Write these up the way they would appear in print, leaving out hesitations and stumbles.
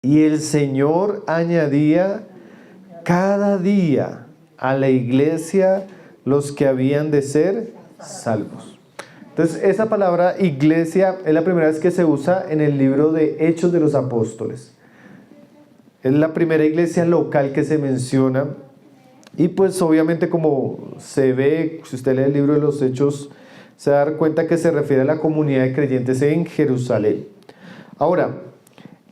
Y el Señor añadía cada día a la iglesia los que habían de ser salvos. Entonces, esa palabra iglesia es la primera vez que se usa en el libro de Hechos de los Apóstoles. Es la primera iglesia local que se menciona. Y pues obviamente, como se ve, si usted lee el libro de los Hechos, se va a dar cuenta que se refiere a la comunidad de creyentes en Jerusalén. Ahora,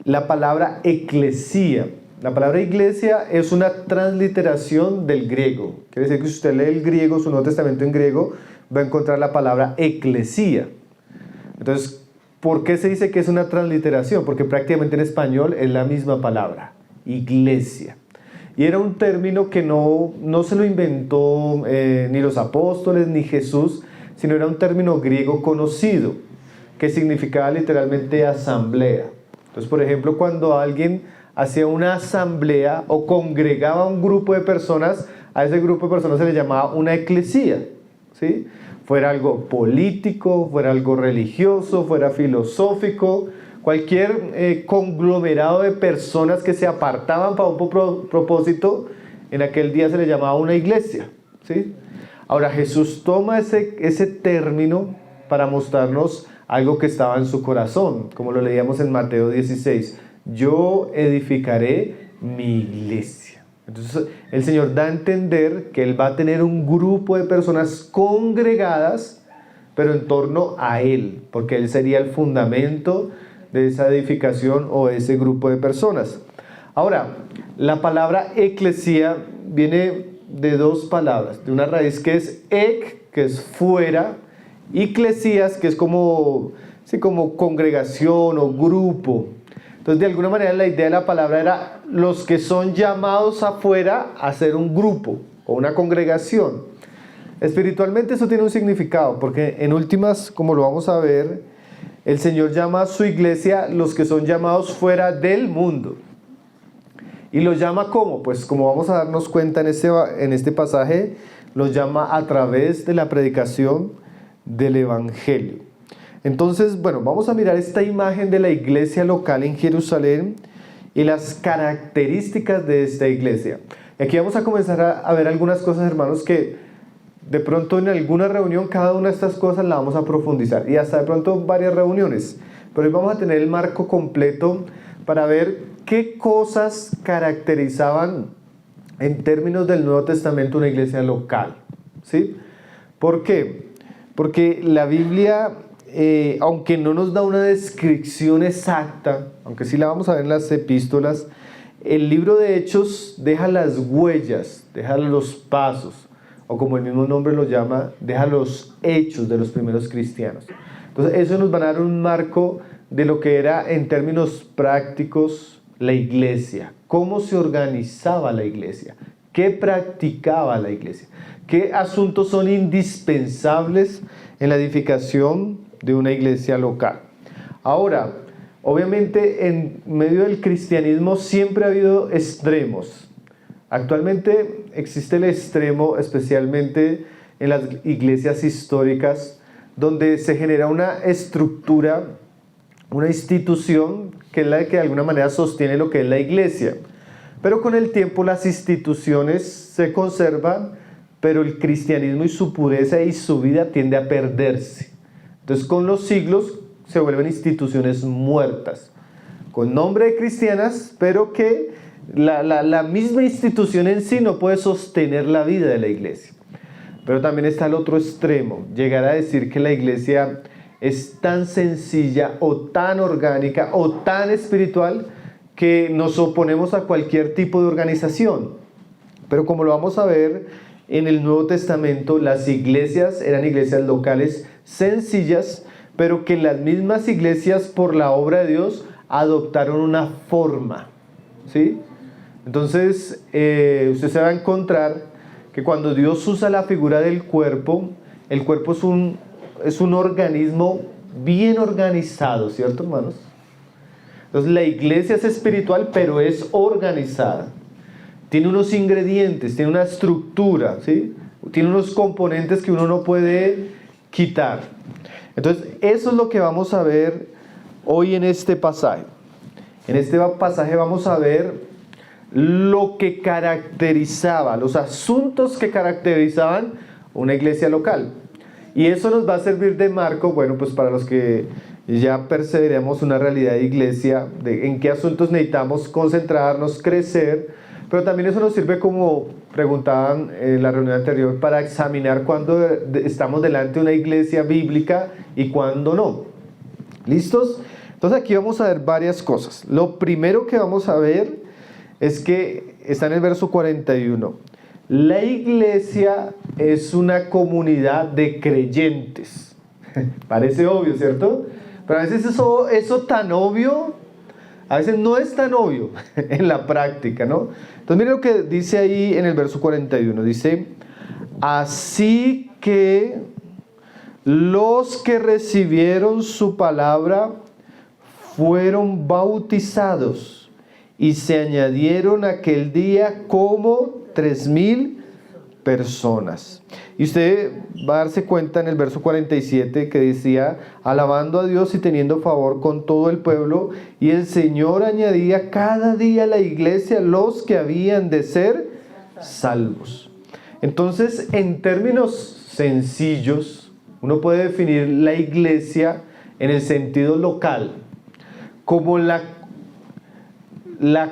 la palabra eclesía. La palabra iglesia es una transliteración del griego. Quiere decir que si usted lee el griego, su Nuevo Testamento en griego, va a encontrar la palabra eclesía. Entonces, ¿por qué se dice que es una transliteración? Porque prácticamente en español es la misma palabra, iglesia. Y era un término que no se lo inventó ni los apóstoles ni Jesús, sino era un término griego conocido, que significaba literalmente asamblea. Entonces, por ejemplo, cuando alguien hacía una asamblea o congregaba a un grupo de personas, a ese grupo de personas se le llamaba una eclesía, ¿sí? Fuera algo político, fuera algo religioso, fuera filosófico, cualquier conglomerado de personas que se apartaban para un propósito, en aquel día se le llamaba una iglesia, ¿sí? Ahora Jesús toma ese término para mostrarnos algo que estaba en su corazón, como lo leíamos en Mateo 16. Yo edificaré mi iglesia. Entonces el Señor da a entender que Él va a tener un grupo de personas congregadas, pero en torno a Él, porque Él sería el fundamento de esa edificación o ese grupo de personas. Ahora, la palabra eclesía viene de dos palabras, de una raíz que es ek, que es fuera, y clesías, que es como congregación o grupo. Entonces, de alguna manera, la idea de la palabra era los que son llamados afuera a ser un grupo o una congregación. Espiritualmente eso tiene un significado, porque en últimas, como lo vamos a ver, el Señor llama a su iglesia los que son llamados fuera del mundo. ¿Y los llama cómo? Pues como vamos a darnos cuenta en este pasaje, los llama a través de la predicación del Evangelio. Entonces, bueno, vamos a mirar esta imagen de la iglesia local en Jerusalén y las características de esta iglesia. Y aquí vamos a comenzar a ver algunas cosas, hermanos, que de pronto en alguna reunión cada una de estas cosas la vamos a profundizar, y hasta de pronto varias reuniones. Pero hoy vamos a tener el marco completo para ver qué cosas caracterizaban en términos del Nuevo Testamento una iglesia local, ¿sí? ¿Por qué? Porque la Biblia, aunque no nos da una descripción exacta, aunque sí la vamos a ver en las epístolas, el libro de Hechos deja las huellas, deja los pasos, o como el mismo nombre lo llama, deja los hechos de los primeros cristianos. Entonces eso nos va a dar un marco de lo que era en términos prácticos la iglesia, cómo se organizaba la iglesia, qué practicaba la iglesia, qué asuntos son indispensables en la edificación de una iglesia local. Ahora, obviamente en medio del cristianismo siempre ha habido extremos. Actualmente existe el extremo, especialmente en las iglesias históricas, donde se genera una estructura, una institución que es la que de alguna manera sostiene lo que es la iglesia. Pero con el tiempo las instituciones se conservan, pero el cristianismo y su pureza y su vida tiende a perderse. Entonces con los siglos se vuelven instituciones muertas, con nombre de cristianas, pero que la misma institución en sí no puede sostener la vida de la iglesia. Pero también está el otro extremo, llegar a decir que la iglesia es tan sencilla o tan orgánica o tan espiritual que nos oponemos a cualquier tipo de organización. Pero como lo vamos a ver en el Nuevo Testamento, las iglesias eran iglesias locales sencillas, pero que las mismas iglesias por la obra de Dios adoptaron una forma, ¿sí? Entonces usted se va a encontrar que cuando Dios usa la figura del cuerpo, el cuerpo es un organismo bien organizado, ¿cierto, hermanos? Entonces la iglesia es espiritual, pero es organizada. Tiene unos ingredientes, tiene una estructura, ¿sí? Tiene unos componentes que uno no puede quitar. Entonces eso es lo que vamos a ver hoy en este pasaje. En este pasaje vamos a ver lo que caracterizaba, los asuntos que caracterizaban una iglesia local. Y eso nos va a servir de marco, bueno, pues para los que ya perseveremos una realidad de iglesia, de en qué asuntos necesitamos concentrarnos, crecer, pero también eso nos sirve, como preguntaban en la reunión anterior, para examinar cuándo estamos delante de una iglesia bíblica y cuándo no. ¿Listos? Entonces aquí vamos a ver varias cosas. Lo primero que vamos a ver es que está en el verso 41. La iglesia es una comunidad de creyentes. Parece obvio, ¿cierto? Pero a veces eso tan obvio, a veces no es tan obvio en la práctica, ¿no? Entonces miren lo que dice ahí en el verso 41. Dice, así que los que recibieron su palabra fueron bautizados y se añadieron aquel día como 3,000 personas. Y usted va a darse cuenta en el verso 47 que decía, alabando a Dios y teniendo favor con todo el pueblo, y el Señor añadía cada día a la iglesia los que habían de ser salvos. Entonces, en términos sencillos, uno puede definir la iglesia en el sentido local como la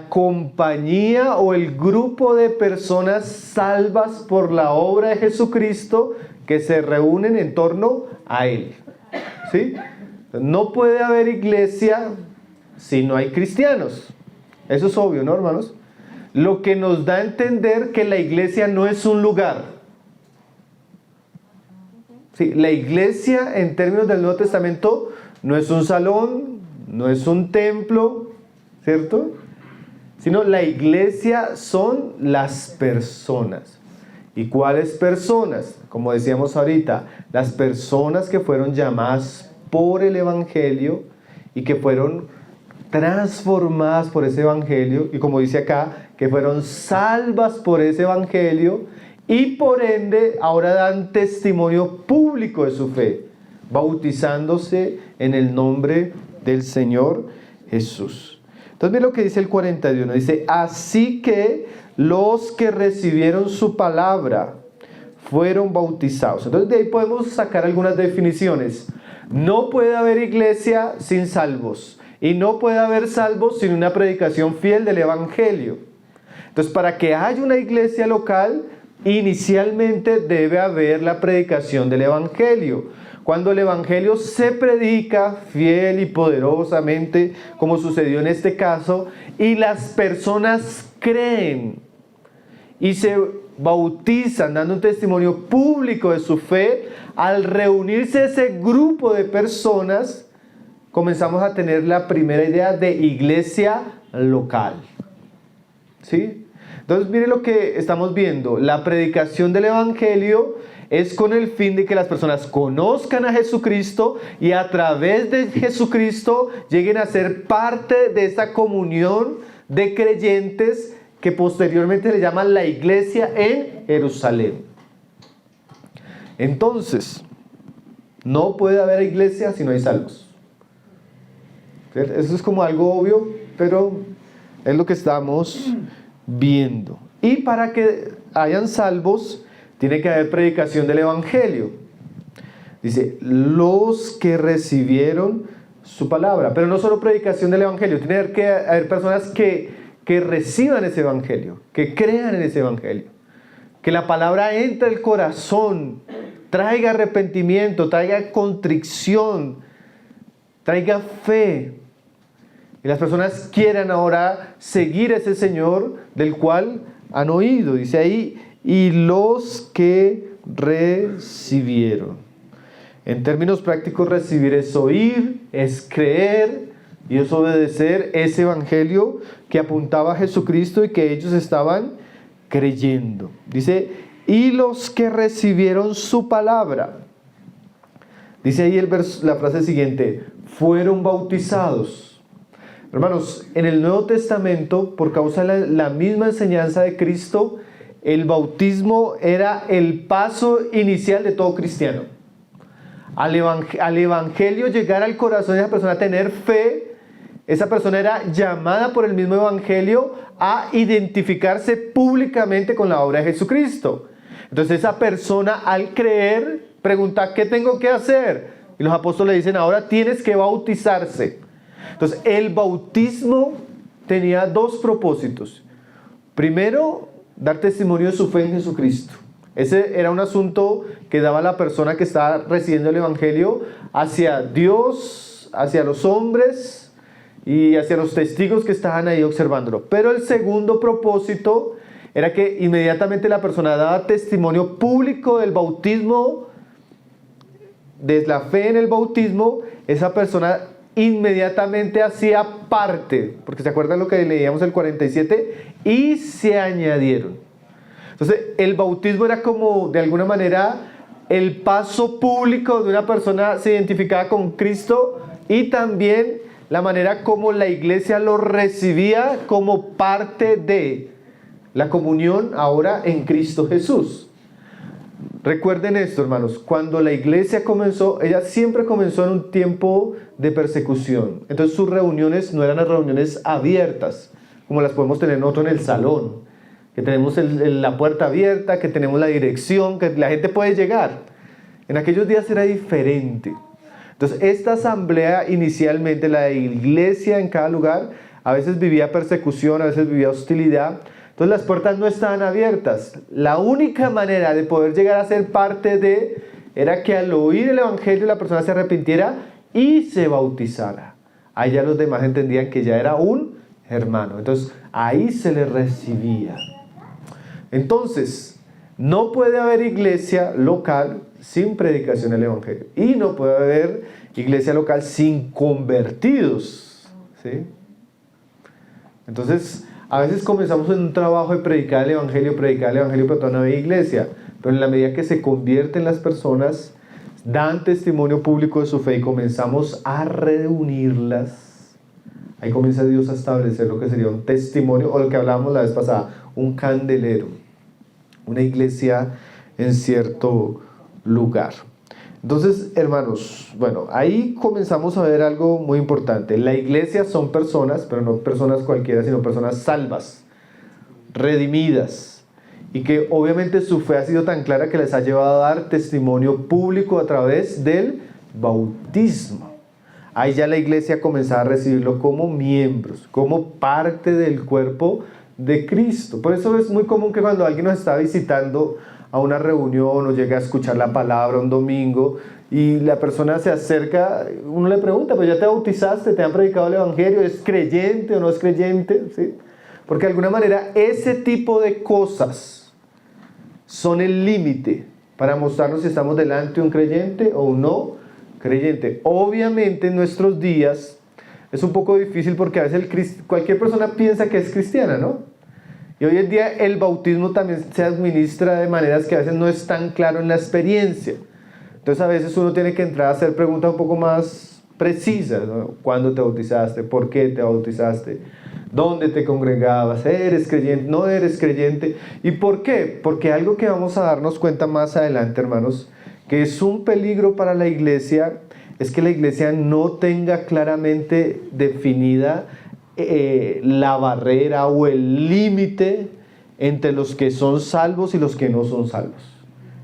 compañía o el grupo de personas salvas por la obra de Jesucristo que se reúnen en torno a Él. ¿Sí? No puede haber iglesia si no hay cristianos. Eso es obvio, ¿no, hermanos? Lo que nos da a entender que la iglesia no es un lugar. Sí, la iglesia en términos del Nuevo Testamento no es un salón, no es un templo, ¿cierto? Sino la iglesia son las personas. ¿Y cuáles personas? Como decíamos ahorita, las personas que fueron llamadas por el Evangelio y que fueron transformadas por ese Evangelio, y como dice acá, que fueron salvas por ese Evangelio y por ende ahora dan testimonio público de su fe, bautizándose en el nombre del Señor Jesús. Entonces miren lo que dice el 41, dice, así que los que recibieron su palabra fueron bautizados. Entonces de ahí podemos sacar algunas definiciones. No puede haber iglesia sin salvos, y no puede haber salvos sin una predicación fiel del Evangelio. Entonces, para que haya una iglesia local, inicialmente debe haber la predicación del Evangelio. Cuando el Evangelio se predica fiel y poderosamente, como sucedió en este caso, y las personas creen y se bautizan dando un testimonio público de su fe, al reunirse ese grupo de personas, comenzamos a tener la primera idea de iglesia local. ¿Sí? Entonces miren lo que estamos viendo. La predicación del Evangelio es con el fin de que las personas conozcan a Jesucristo y a través de Jesucristo lleguen a ser parte de esta comunión de creyentes que posteriormente le llaman la iglesia en Jerusalén. Entonces, no puede haber iglesia si no hay salvos. ¿Cierto? Eso es como algo obvio, pero es lo que estamos viendo. Y para que hayan salvos, tiene que haber predicación del Evangelio. Dice, los que recibieron su palabra. Pero no solo predicación del Evangelio, tiene que haber personas que reciban ese Evangelio, que crean en ese Evangelio. Que la palabra entre al corazón, traiga arrepentimiento, traiga contrición, traiga fe. Y las personas quieran ahora seguir a ese Señor del cual han oído. Dice ahí, y los que recibieron. En términos prácticos, recibir es oír, es creer y es obedecer ese Evangelio que apuntaba a Jesucristo y que ellos estaban creyendo. Dice, y los que recibieron su palabra. Dice ahí la frase siguiente, fueron bautizados. Hermanos, en el Nuevo Testamento, por causa de la misma enseñanza de Cristo, el bautismo era el paso inicial de todo cristiano. Al Evangelio llegar al corazón de esa persona, tener fe, esa persona era llamada por el mismo evangelio a identificarse públicamente con la obra de Jesucristo. Entonces esa persona al creer pregunta, ¿qué tengo que hacer? Y los apóstoles le dicen, ahora tienes que bautizarse. Entonces el bautismo tenía dos propósitos. Primero, dar testimonio de su fe en Jesucristo. Ese era un asunto que daba la persona que estaba recibiendo el evangelio hacia Dios, hacia los hombres y hacia los testigos que estaban ahí observándolo. Pero el segundo propósito era que inmediatamente la persona daba testimonio público del bautismo, de la fe en el bautismo, esa persona inmediatamente hacía parte, porque se acuerdan lo que leíamos el 47, y se añadieron. Entonces el bautismo era como de alguna manera el paso público de una persona se identificaba con Cristo y también la manera como la iglesia lo recibía como parte de la comunión ahora en Cristo Jesús. Recuerden esto, hermanos, cuando la iglesia comenzó, ella siempre comenzó en un tiempo de persecución. Entonces sus reuniones no eran las reuniones abiertas, como las podemos tener nosotros en el salón, que tenemos la puerta abierta, que tenemos la dirección, que la gente puede llegar. En aquellos días era diferente. Entonces esta asamblea inicialmente, la iglesia en cada lugar, a veces vivía persecución, a veces vivía hostilidad. Entonces las puertas no estaban abiertas. La única manera de poder llegar a ser parte de, era que al oír el evangelio la persona se arrepintiera y se bautizara. Ahí ya los demás entendían que ya era un hermano. Entonces ahí se le recibía. Entonces, no puede haber iglesia local sin predicación del evangelio. Y no puede haber iglesia local sin convertidos, ¿sí? Entonces, a veces comenzamos en un trabajo de predicar el evangelio, pero todavía no hay iglesia. Pero en la medida que se convierten las personas, dan testimonio público de su fe y comenzamos a reunirlas, ahí comienza Dios a establecer lo que sería un testimonio, o lo que hablábamos la vez pasada, un candelero, una iglesia en cierto lugar. Entonces, hermanos, bueno, ahí comenzamos a ver algo muy importante. La iglesia son personas, pero no personas cualquiera, sino personas salvas, redimidas, y que obviamente su fe ha sido tan clara que les ha llevado a dar testimonio público a través del bautismo. Ahí ya la iglesia comenzaba a recibirlo como miembros, como parte del cuerpo de Cristo. Por eso es muy común que cuando alguien nos está visitando a una reunión o llega a escuchar la palabra un domingo y la persona se acerca, uno le pregunta, pues ya te bautizaste, te han predicado el evangelio, ¿es creyente o no es creyente? ¿Sí? Porque de alguna manera ese tipo de cosas son el límite para mostrarnos si estamos delante de un creyente o un no creyente. Obviamente en nuestros días es un poco difícil porque a veces cualquier persona piensa que es cristiana, ¿no? Y hoy en día el bautismo también se administra de maneras que a veces no es tan claro en la experiencia. Entonces a veces uno tiene que entrar a hacer preguntas un poco más precisas, ¿no? ¿Cuándo te bautizaste? ¿Por qué te bautizaste? ¿Dónde te congregabas? ¿Eres creyente? ¿No eres creyente? ¿Y por qué? Porque algo que vamos a darnos cuenta más adelante, hermanos, que es un peligro para la iglesia, es que la iglesia no tenga claramente definida la barrera o el límite entre los que son salvos y los que no son salvos,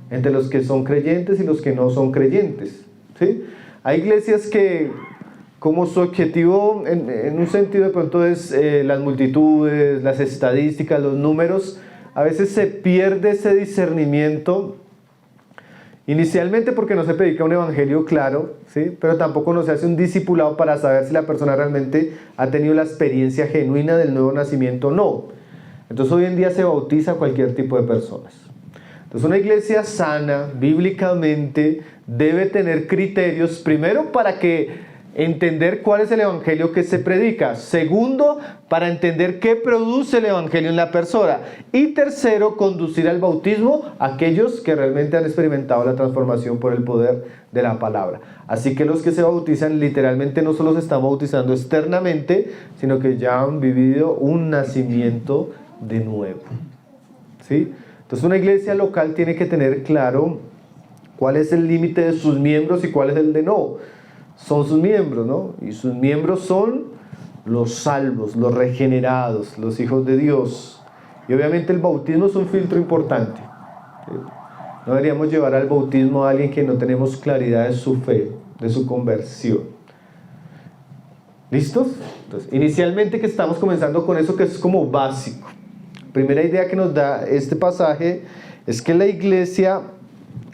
entre los que son creyentes y los que no son creyentes, ¿sí? Hay iglesias que como su objetivo en un sentido de pronto es las multitudes, las estadísticas, los números, a veces se pierde ese discernimiento. Inicialmente porque no se predica un evangelio claro, ¿sí? Pero tampoco no se hace un discipulado para saber si la persona realmente ha tenido la experiencia genuina del nuevo nacimiento o no. Entonces hoy en día se bautiza a cualquier tipo de personas. Entonces una iglesia sana, bíblicamente, debe tener criterios, primero para entender cuál es el evangelio que se predica. Segundo, para entender qué produce el evangelio en la persona. Y tercero, conducir al bautismo a aquellos que realmente han experimentado la transformación por el poder de la palabra. Así que los que se bautizan literalmente no solo se están bautizando externamente, sino que ya han vivido un nacimiento de nuevo, ¿sí? Entonces una iglesia local tiene que tener claro cuál es el límite de sus miembros y cuál es el de no. Son sus miembros, ¿no? Y sus miembros son los salvos, los regenerados, los hijos de Dios. Y obviamente el bautismo es un filtro importante. No deberíamos llevar al bautismo a alguien que no tenemos claridad de su fe, de su conversión. ¿Listos? Entonces, inicialmente que estamos comenzando con eso que es como básico. Primera idea que nos da este pasaje es que la iglesia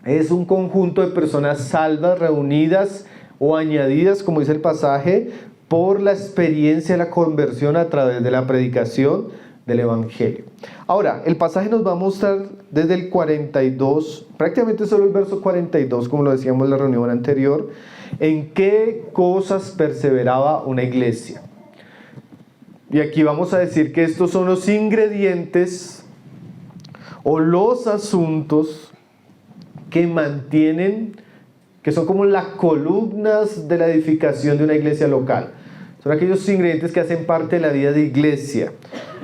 es un conjunto de personas salvas, reunidas o añadidas, como dice el pasaje, por la experiencia de la conversión a través de la predicación del Evangelio. Ahora, el pasaje nos va a mostrar desde el 42, prácticamente solo el verso 42, como lo decíamos en la reunión anterior, en qué cosas perseveraba una iglesia. Y aquí vamos a decir que estos son los ingredientes o los asuntos que mantienen, que son como las columnas de la edificación de una iglesia local. Son aquellos ingredientes que hacen parte de la vida de iglesia.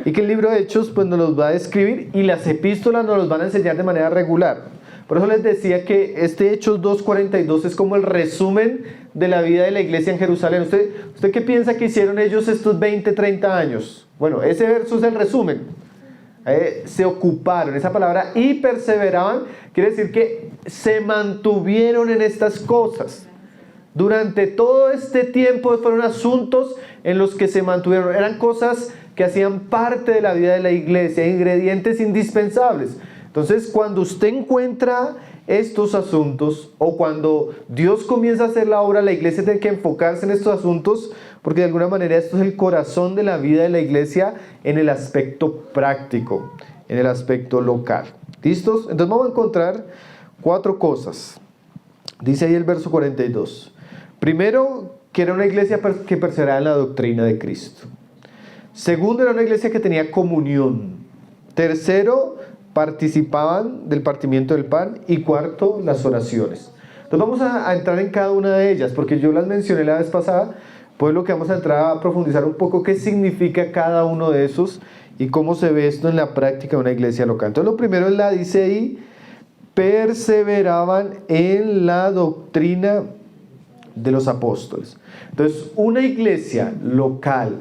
Y que el libro de Hechos pues, nos los va a describir y las epístolas nos los van a enseñar de manera regular. Por eso les decía que este Hechos 2:42 es como el resumen de la vida de la iglesia en Jerusalén. ¿Usted qué piensa que hicieron ellos estos 20, 30 años? Bueno, ese verso es el resumen. Se ocuparon, esa palabra y perseveraban, quiere decir que se mantuvieron en estas cosas. Durante todo este tiempo fueron asuntos en los que se mantuvieron, eran cosas que hacían parte de la vida de la iglesia, ingredientes indispensables. Entonces, cuando usted encuentra estos asuntos o cuando Dios comienza a hacer la obra, la iglesia tiene que enfocarse en estos asuntos porque de alguna manera esto es el corazón de la vida de la iglesia en el aspecto práctico, en el aspecto local. ¿Listos? Entonces vamos a encontrar 4 cosas. Dice ahí el verso 42. Primero, que era una iglesia que perseveraba en la doctrina de Cristo. Segundo, era una iglesia que tenía comunión. Tercero, participaban del partimiento del pan. Y cuarto, las oraciones. Entonces vamos a entrar en cada una de ellas, porque yo las mencioné la vez pasada, pues lo que vamos a entrar a profundizar un poco qué significa cada uno de esos y cómo se ve esto en la práctica de una iglesia local. Entonces lo primero dice ahí, perseveraban en la doctrina de los apóstoles. Entonces una iglesia local,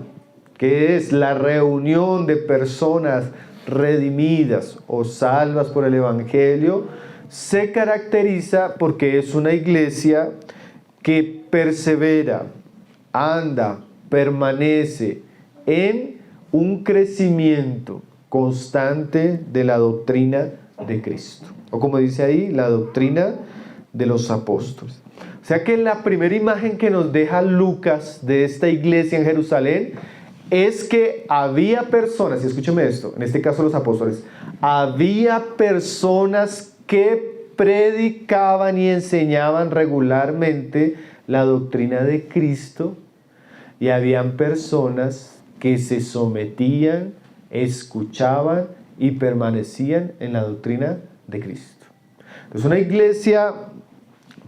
que es la reunión de personas redimidas o salvas por el Evangelio, se caracteriza porque es una iglesia que persevera, anda, permanece en un crecimiento constante de la doctrina de Cristo. O como dice ahí, la doctrina de los apóstoles. O sea que la primera imagen que nos deja Lucas de esta iglesia en Jerusalén es que había personas, y escúcheme esto, en este caso los apóstoles, había personas que predicaban y enseñaban regularmente la doctrina de Cristo y habían personas que se sometían, escuchaban y permanecían en la doctrina de Cristo. Entonces una iglesia,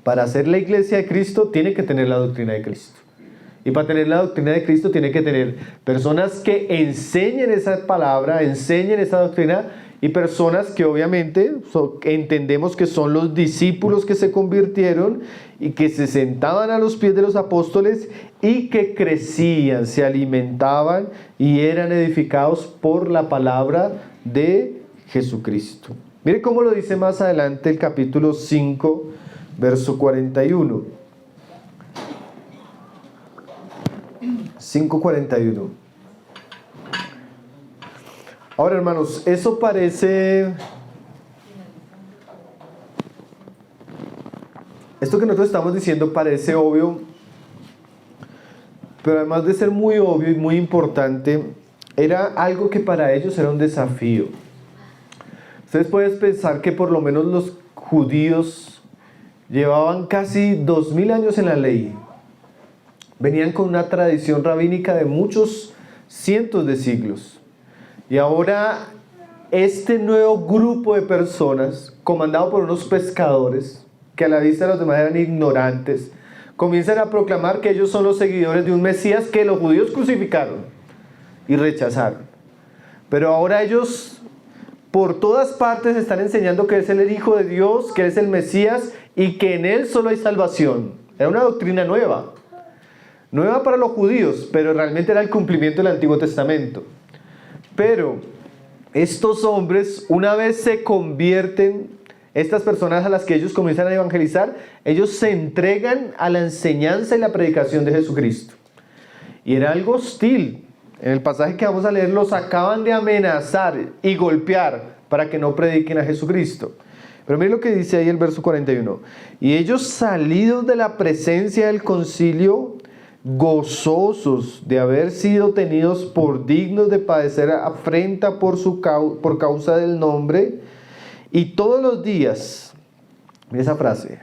para ser la iglesia de Cristo, tiene que tener la doctrina de Cristo. Y para tener la doctrina de Cristo tiene que tener personas que enseñen esa palabra, enseñen esa doctrina y personas que obviamente entendemos que son los discípulos que se convirtieron y que se sentaban a los pies de los apóstoles y que crecían, se alimentaban y eran edificados por la palabra de Jesucristo. Mire cómo lo dice más adelante el capítulo 5, verso 41. 5:41. Ahora, hermanos, eso parece... Esto que nosotros estamos diciendo parece obvio, pero además de ser muy obvio y muy importante, era algo que para ellos era un desafío. Ustedes pueden pensar que por lo menos los judíos llevaban casi 2000 años en la ley. Venían con una tradición rabínica de muchos cientos de siglos. Y ahora este nuevo grupo de personas, comandado por unos pescadores, que a la vista de los demás eran ignorantes, comienzan a proclamar que ellos son los seguidores de un Mesías que los judíos crucificaron y rechazaron. Pero ahora ellos por todas partes están enseñando que es el Hijo de Dios, que es el Mesías y que en Él solo hay salvación. Era una doctrina nueva. nueva para los judíos, pero realmente era el cumplimiento del Antiguo Testamento. Pero estos hombres, una vez se convierten, estas personas a las que ellos comienzan a evangelizar, ellos se entregan a la enseñanza y la predicación de Jesucristo. Y era algo hostil. En el pasaje que vamos a leer, los acaban de amenazar y golpear para que no prediquen a Jesucristo. Pero miren lo que dice ahí el verso 41. Y ellos, salidos de la presencia del concilio, gozosos de haber sido tenidos por dignos de padecer afrenta por causa del nombre, y todos los días, mira esa frase,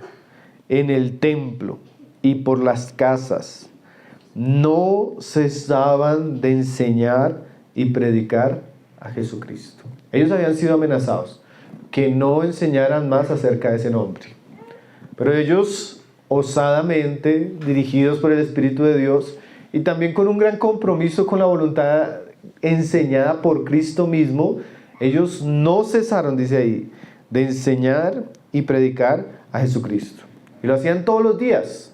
en el templo y por las casas, no cesaban de enseñar y predicar a Jesucristo. Ellos habían sido amenazados que no enseñaran más acerca de ese nombre, pero ellos, osadamente, dirigidos por el Espíritu de Dios y también con un gran compromiso con la voluntad enseñada por Cristo mismo, ellos no cesaron, dice ahí, de enseñar y predicar a Jesucristo. Y lo hacían todos los días.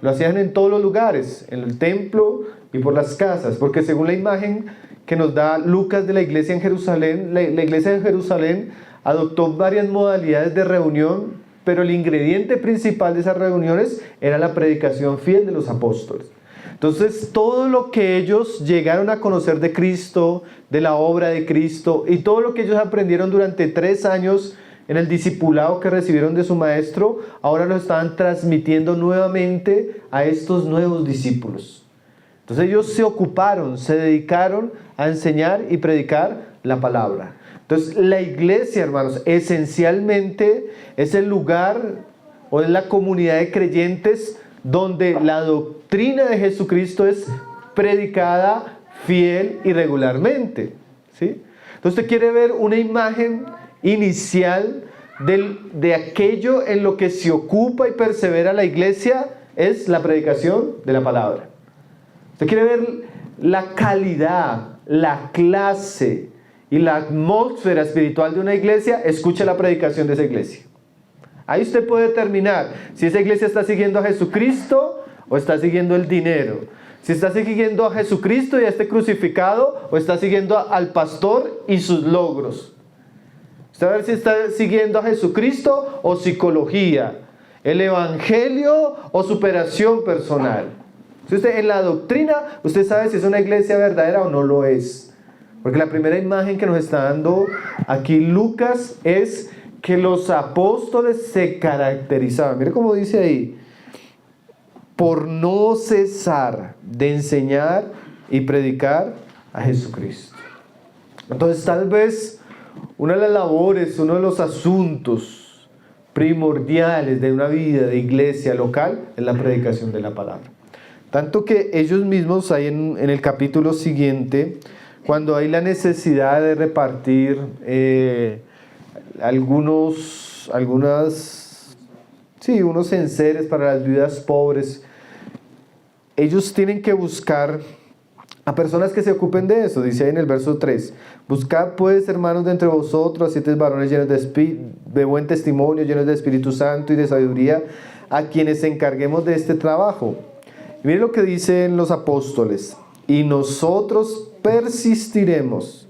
Lo hacían en todos los lugares, en el templo y por las casas, porque según la imagen que nos da Lucas de la iglesia en Jerusalén, la iglesia de Jerusalén adoptó varias modalidades de reunión, pero el ingrediente principal de esas reuniones era la predicación fiel de los apóstoles. Entonces, todo lo que ellos llegaron a conocer de Cristo, de la obra de Cristo, y todo lo que ellos aprendieron durante 3 años en el discipulado que recibieron de su maestro, ahora lo estaban transmitiendo nuevamente a estos nuevos discípulos. Entonces ellos se ocuparon, se dedicaron a enseñar y predicar la palabra. Entonces la iglesia, hermanos, esencialmente es el lugar o es la comunidad de creyentes donde la doctrina de Jesucristo es predicada fiel y regularmente, ¿sí? Entonces usted quiere ver una imagen inicial de aquello en lo que se ocupa y persevera la iglesia, es la predicación de la palabra. Usted quiere ver la calidad, la clase y la atmósfera espiritual de una iglesia, escuche la predicación de esa iglesia. Ahí usted puede determinar si esa iglesia está siguiendo a Jesucristo o está siguiendo el dinero. Si está siguiendo a Jesucristo y a este crucificado, o está siguiendo al pastor y sus logros. Usted va a ver si está siguiendo a Jesucristo o psicología, el evangelio o superación personal. Si usted en la doctrina, usted sabe si es una iglesia verdadera o no lo es. Porque la primera imagen que nos está dando aquí Lucas es que los apóstoles se caracterizaban. Mire cómo dice ahí: por no cesar de enseñar y predicar a Jesucristo. Entonces tal vez una de las labores, uno de los asuntos primordiales de una vida de iglesia local es la predicación de la palabra. Tanto que ellos mismos ahí en el capítulo siguiente, cuando hay la necesidad de repartir unos enseres para las viudas pobres, ellos tienen que buscar a personas que se ocupen de eso. Dice ahí en el verso 3: buscad pues, hermanos, de entre vosotros a 7 varones llenos de buen testimonio, llenos de Espíritu Santo y de sabiduría, a quienes encarguemos de este trabajo. Y miren lo que dicen los apóstoles: y nosotros persistiremos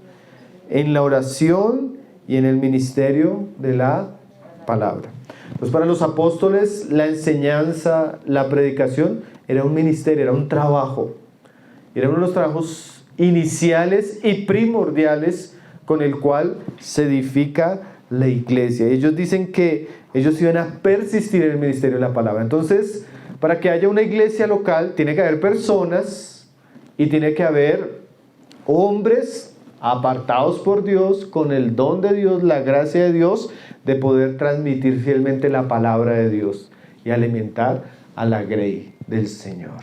en la oración y en el ministerio de la palabra. Pues para los apóstoles la enseñanza, la predicación era un ministerio, era un trabajo. Era uno de los trabajos iniciales y primordiales con el cual se edifica la iglesia. Ellos dicen que ellos iban a persistir en el ministerio de la palabra. Entonces, para que haya una iglesia local, tiene que haber personas y tiene que haber hombres apartados por Dios, con el don de Dios, la gracia de Dios, de poder transmitir fielmente la palabra de Dios y alimentar a la grey del Señor.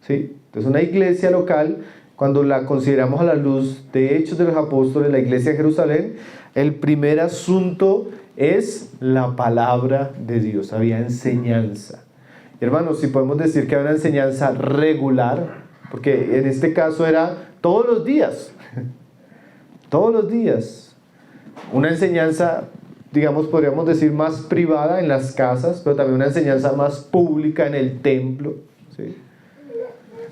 ¿Sí? Entonces una iglesia local, cuando la consideramos a la luz de Hechos de los Apóstoles, la iglesia de Jerusalén, el primer asunto es la palabra de Dios. Había enseñanza. Hermanos, si podemos decir que había una enseñanza regular, porque en este caso era todos los días. Todos los días. Una enseñanza, digamos, podríamos decir más privada en las casas, pero también una enseñanza más pública en el templo, ¿sí?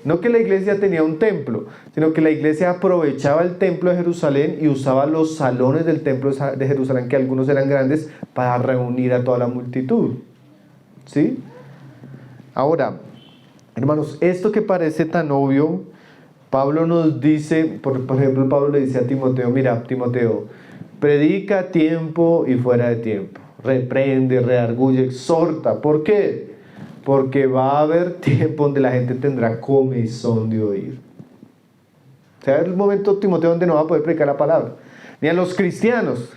no que la iglesia tenía un templo, sino que la iglesia aprovechaba el templo de Jerusalén y usaba los salones del templo de Jerusalén, que algunos eran grandes, para reunir a toda la multitud. ¿Sí? Ahora, hermanos, esto que parece tan obvio, Pablo nos dice, por ejemplo, Pablo le dice a Timoteo, mira, Timoteo, predica a tiempo y fuera de tiempo, reprende, redarguye, exhorta. ¿Por qué? Porque va a haber tiempo donde la gente tendrá comezón de oír. O sea, el momento, Timoteo, donde no va a poder predicar la palabra, ni a los cristianos.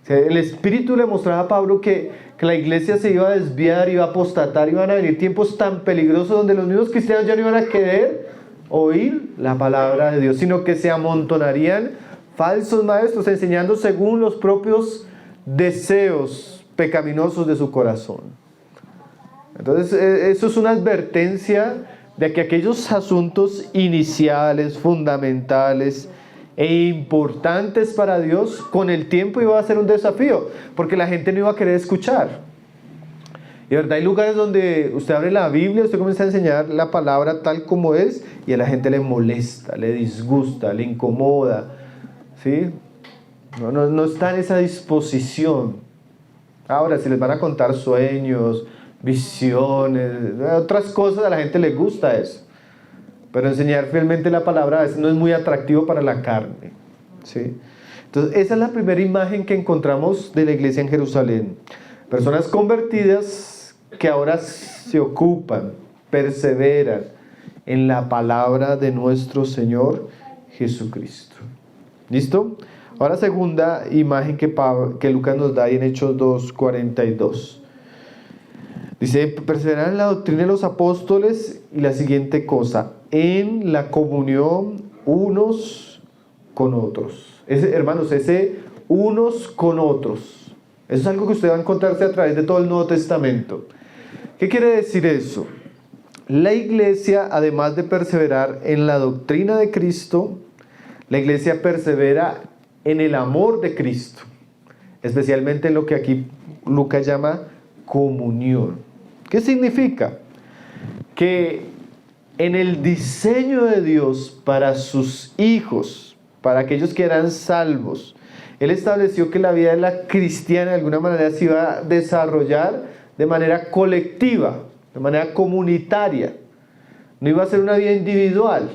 O sea, el Espíritu le mostraba a Pablo que la iglesia se iba a desviar, iba a apostatar, iban a venir tiempos tan peligrosos donde los mismos cristianos ya no iban a querer oír la palabra de Dios, sino que se amontonarían falsos maestros enseñando según los propios deseos pecaminosos de su corazón. Entonces, eso es una advertencia de que aquellos asuntos iniciales, fundamentales e importantes para Dios, con el tiempo iba a ser un desafío, porque la gente no iba a querer escuchar. Y verdad, hay lugares donde usted abre la Biblia, usted comienza a enseñar la palabra tal como es, y a la gente le molesta, le disgusta, le incomoda, ¿sí? No está en esa disposición. Ahora, si les van a contar sueños, visiones, otras cosas, a la gente le gusta eso. Pero enseñar fielmente la palabra a veces no es muy atractivo para la carne, ¿sí? Entonces, esa es la primera imagen que encontramos de la iglesia en Jerusalén. Personas convertidas que ahora se ocupan, perseveran en la palabra de nuestro Señor Jesucristo. ¿Listo? Ahora, segunda imagen que Lucas nos da ahí en Hechos 2:42. Dice, perseverar en la doctrina de los apóstoles, y la siguiente cosa, en la comunión unos con otros. Hermanos, ese unos con otros, eso es algo que usted va a encontrarse a través de todo el Nuevo Testamento. ¿Qué quiere decir eso? La iglesia, además de perseverar en la doctrina de Cristo, la iglesia persevera en el amor de Cristo, especialmente en lo que aquí Lucas llama comunión. ¿Qué significa? Que en el diseño de Dios para sus hijos, para aquellos que eran salvos, Él estableció que la vida de la cristiana de alguna manera se iba a desarrollar de manera colectiva, de manera comunitaria. No iba a ser una vida individual.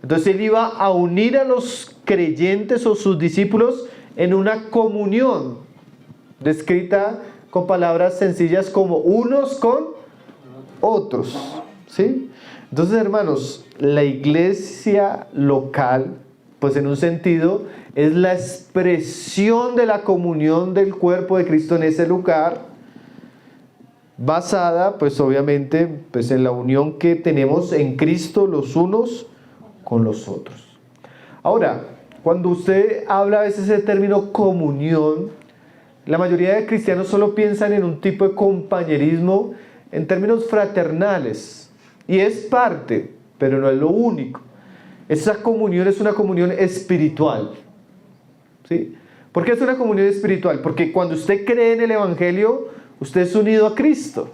Entonces Él iba a unir a los creyentes o sus discípulos en una comunión, descrita con palabras sencillas como unos con otros, ¿sí? Entonces, hermanos, la iglesia local, pues en un sentido, es la expresión de la comunión del cuerpo de Cristo en ese lugar, basada, pues obviamente, pues en la unión que tenemos en Cristo los unos con los otros. Ahora, cuando usted habla a veces del término comunión, la mayoría de cristianos solo piensan en un tipo de compañerismo en términos fraternales, y es parte, pero no es lo único. Esa comunión es una comunión espiritual, ¿sí? ¿Por qué es una comunión espiritual? Porque cuando usted cree en el Evangelio, usted es unido a Cristo,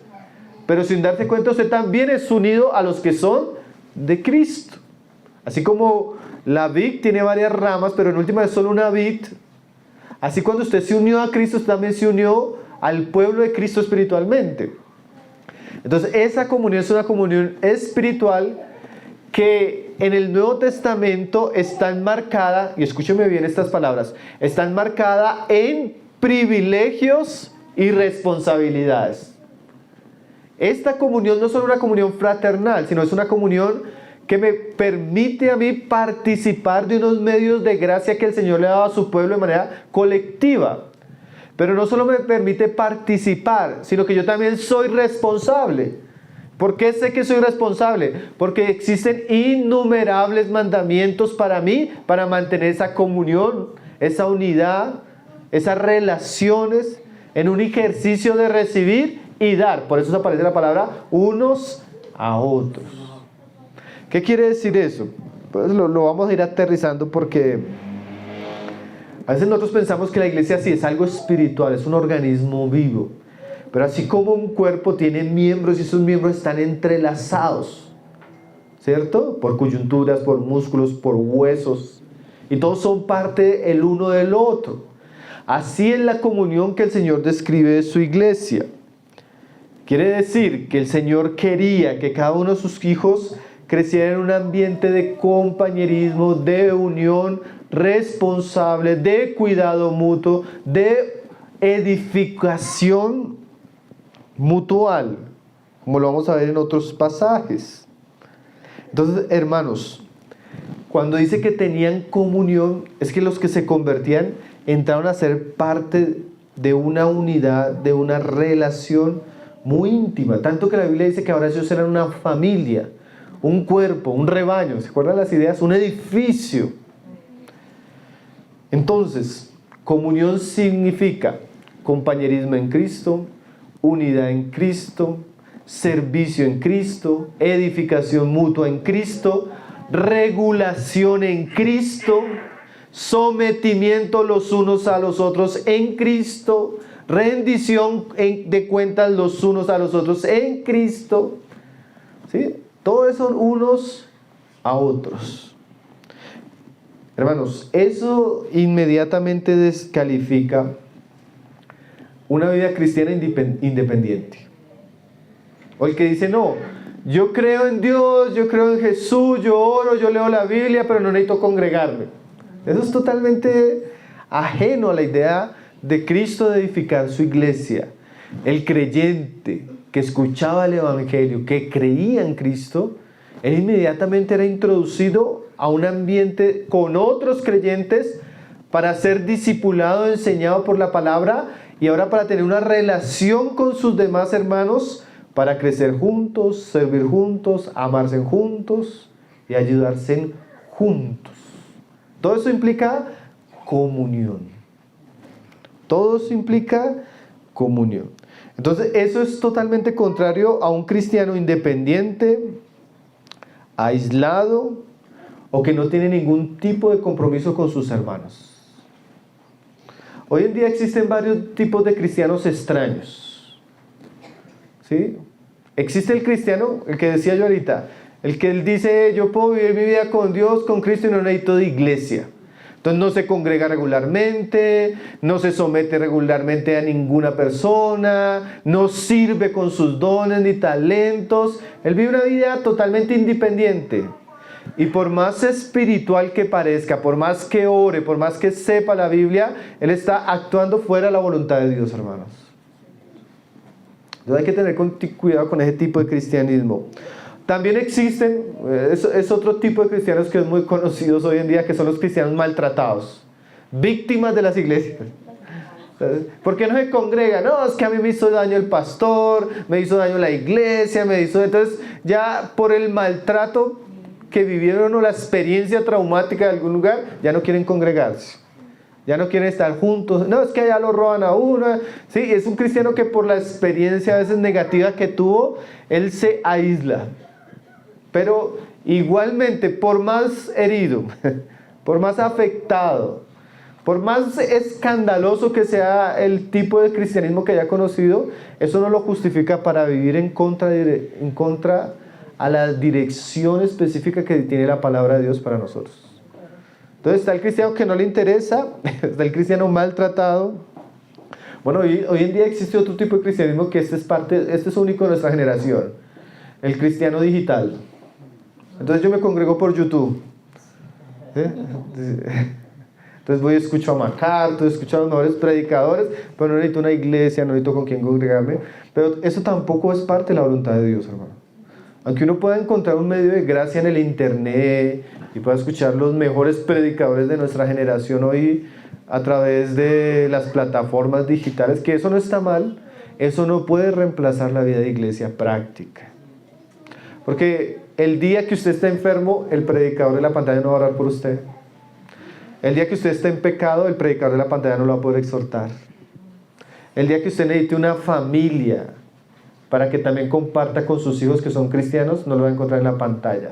pero sin darse cuenta usted también es unido a los que son de Cristo. Así como la vid tiene varias ramas, pero en última es solo una vid. Así cuando usted se unió a Cristo, usted también se unió al pueblo de Cristo espiritualmente. Entonces esa comunión es una comunión espiritual que en el Nuevo Testamento está enmarcada, y escúcheme bien estas palabras, está enmarcada en privilegios y responsabilidades. Esta comunión no es solo una comunión fraternal, sino es una comunión que me permite a mí participar de unos medios de gracia que el Señor le ha dado a su pueblo de manera colectiva. Pero no solo me permite participar, sino que yo también soy responsable. ¿Por qué sé que soy responsable? Porque existen innumerables mandamientos para mí, para mantener esa comunión, esa unidad, esas relaciones, en un ejercicio de recibir y dar. Por eso aparece la palabra unos a otros. ¿Qué quiere decir eso? Pues lo vamos a ir aterrizando, porque a veces nosotros pensamos que la iglesia sí es algo espiritual, es un organismo vivo. Pero así como un cuerpo tiene miembros y esos miembros están entrelazados, ¿sí? ¿cierto? Por coyunturas, por músculos, por huesos. Y todos son parte el uno del otro. Así es la comunión que el Señor describe de su iglesia. Quiere decir que el Señor quería que cada uno de sus hijos creciera en un ambiente de compañerismo, de unión responsable, de cuidado mutuo, de edificación mutual, como lo vamos a ver en otros pasajes. Entonces, hermanos, cuando dice que tenían comunión, es que los que se convertían entraron a ser parte de una unidad, de una relación muy íntima, tanto que la Biblia dice que ahora ellos eran una familia, un cuerpo, un rebaño, ¿se acuerdan las ideas? Un edificio. Entonces, comunión significa compañerismo en Cristo, unidad en Cristo, servicio en Cristo, edificación mutua en Cristo, regulación en Cristo, sometimiento los unos a los otros en Cristo, rendición de cuentas los unos a los otros en Cristo. ¿Sí? Todo eso unos a otros. Hermanos, eso inmediatamente descalifica una vida cristiana independiente. O el que dice, no, yo creo en Dios, yo creo en Jesús, yo oro, yo leo la Biblia, pero no necesito congregarme. Eso es totalmente ajeno a la idea de Cristo de edificar su iglesia. El creyente que escuchaba el Evangelio, que creía en Cristo, él inmediatamente era introducido a un ambiente con otros creyentes para ser discipulado, enseñado por la palabra y ahora para tener una relación con sus demás hermanos, para crecer juntos, servir juntos, amarse juntos y ayudarse juntos. Todo eso implica comunión. Todo eso implica comunión. Entonces, eso es totalmente contrario a un cristiano independiente, aislado o que no tiene ningún tipo de compromiso con sus hermanos. Hoy en día existen varios tipos de cristianos extraños. ¿Sí? Existe el cristiano, el que decía yo ahorita, el que él dice, yo puedo vivir mi vida con Dios, con Cristo y no necesito de iglesia. Entonces no se congrega regularmente, no se somete regularmente a ninguna persona, no sirve con sus dones ni talentos. Él vive una vida totalmente independiente. Y por más espiritual que parezca, por más que ore, por más que sepa la Biblia, él está actuando fuera de la voluntad de Dios, hermanos. Entonces hay que tener cuidado con ese tipo de cristianismo. También existen, es otro tipo de cristianos que es muy conocidos hoy en día, que son los cristianos maltratados, víctimas de las iglesias. ¿Por qué no se congrega? No, es que a mí me hizo daño el pastor, me hizo daño la iglesia, entonces ya por el maltrato que vivieron o la experiencia traumática de algún lugar, ya no quieren congregarse. Ya no quieren estar juntos. No, es que allá lo roban a uno. Sí, es un cristiano que por la experiencia a veces negativa que tuvo, él se aísla. Pero igualmente, por más herido, por más afectado, por más escandaloso que sea el tipo de cristianismo que haya conocido, eso no lo justifica para vivir en contra a la dirección específica que tiene la palabra de Dios para nosotros. Entonces está el cristiano que no le interesa, está el cristiano maltratado. Bueno, hoy en día existe otro tipo de cristianismo que este es único de nuestra generación, el cristiano digital. Entonces yo me congrego por YouTube. ¿Sí? Entonces voy y escucho a MacArthur, escucho a los mejores predicadores, pero no necesito una iglesia, no necesito con quién congregarme. Pero eso tampoco es parte de la voluntad de Dios, hermano. Aunque uno pueda encontrar un medio de gracia en el internet y pueda escuchar los mejores predicadores de nuestra generación hoy a través de las plataformas digitales, que eso no está mal, eso no puede reemplazar la vida de iglesia práctica. Porque el día que usted esté enfermo, el predicador de la pantalla no va a orar por usted. El día que usted esté en pecado, el predicador de la pantalla no lo va a poder exhortar. El día que usted necesite una familia para que también comparta con sus hijos que son cristianos, no lo va a encontrar en la pantalla.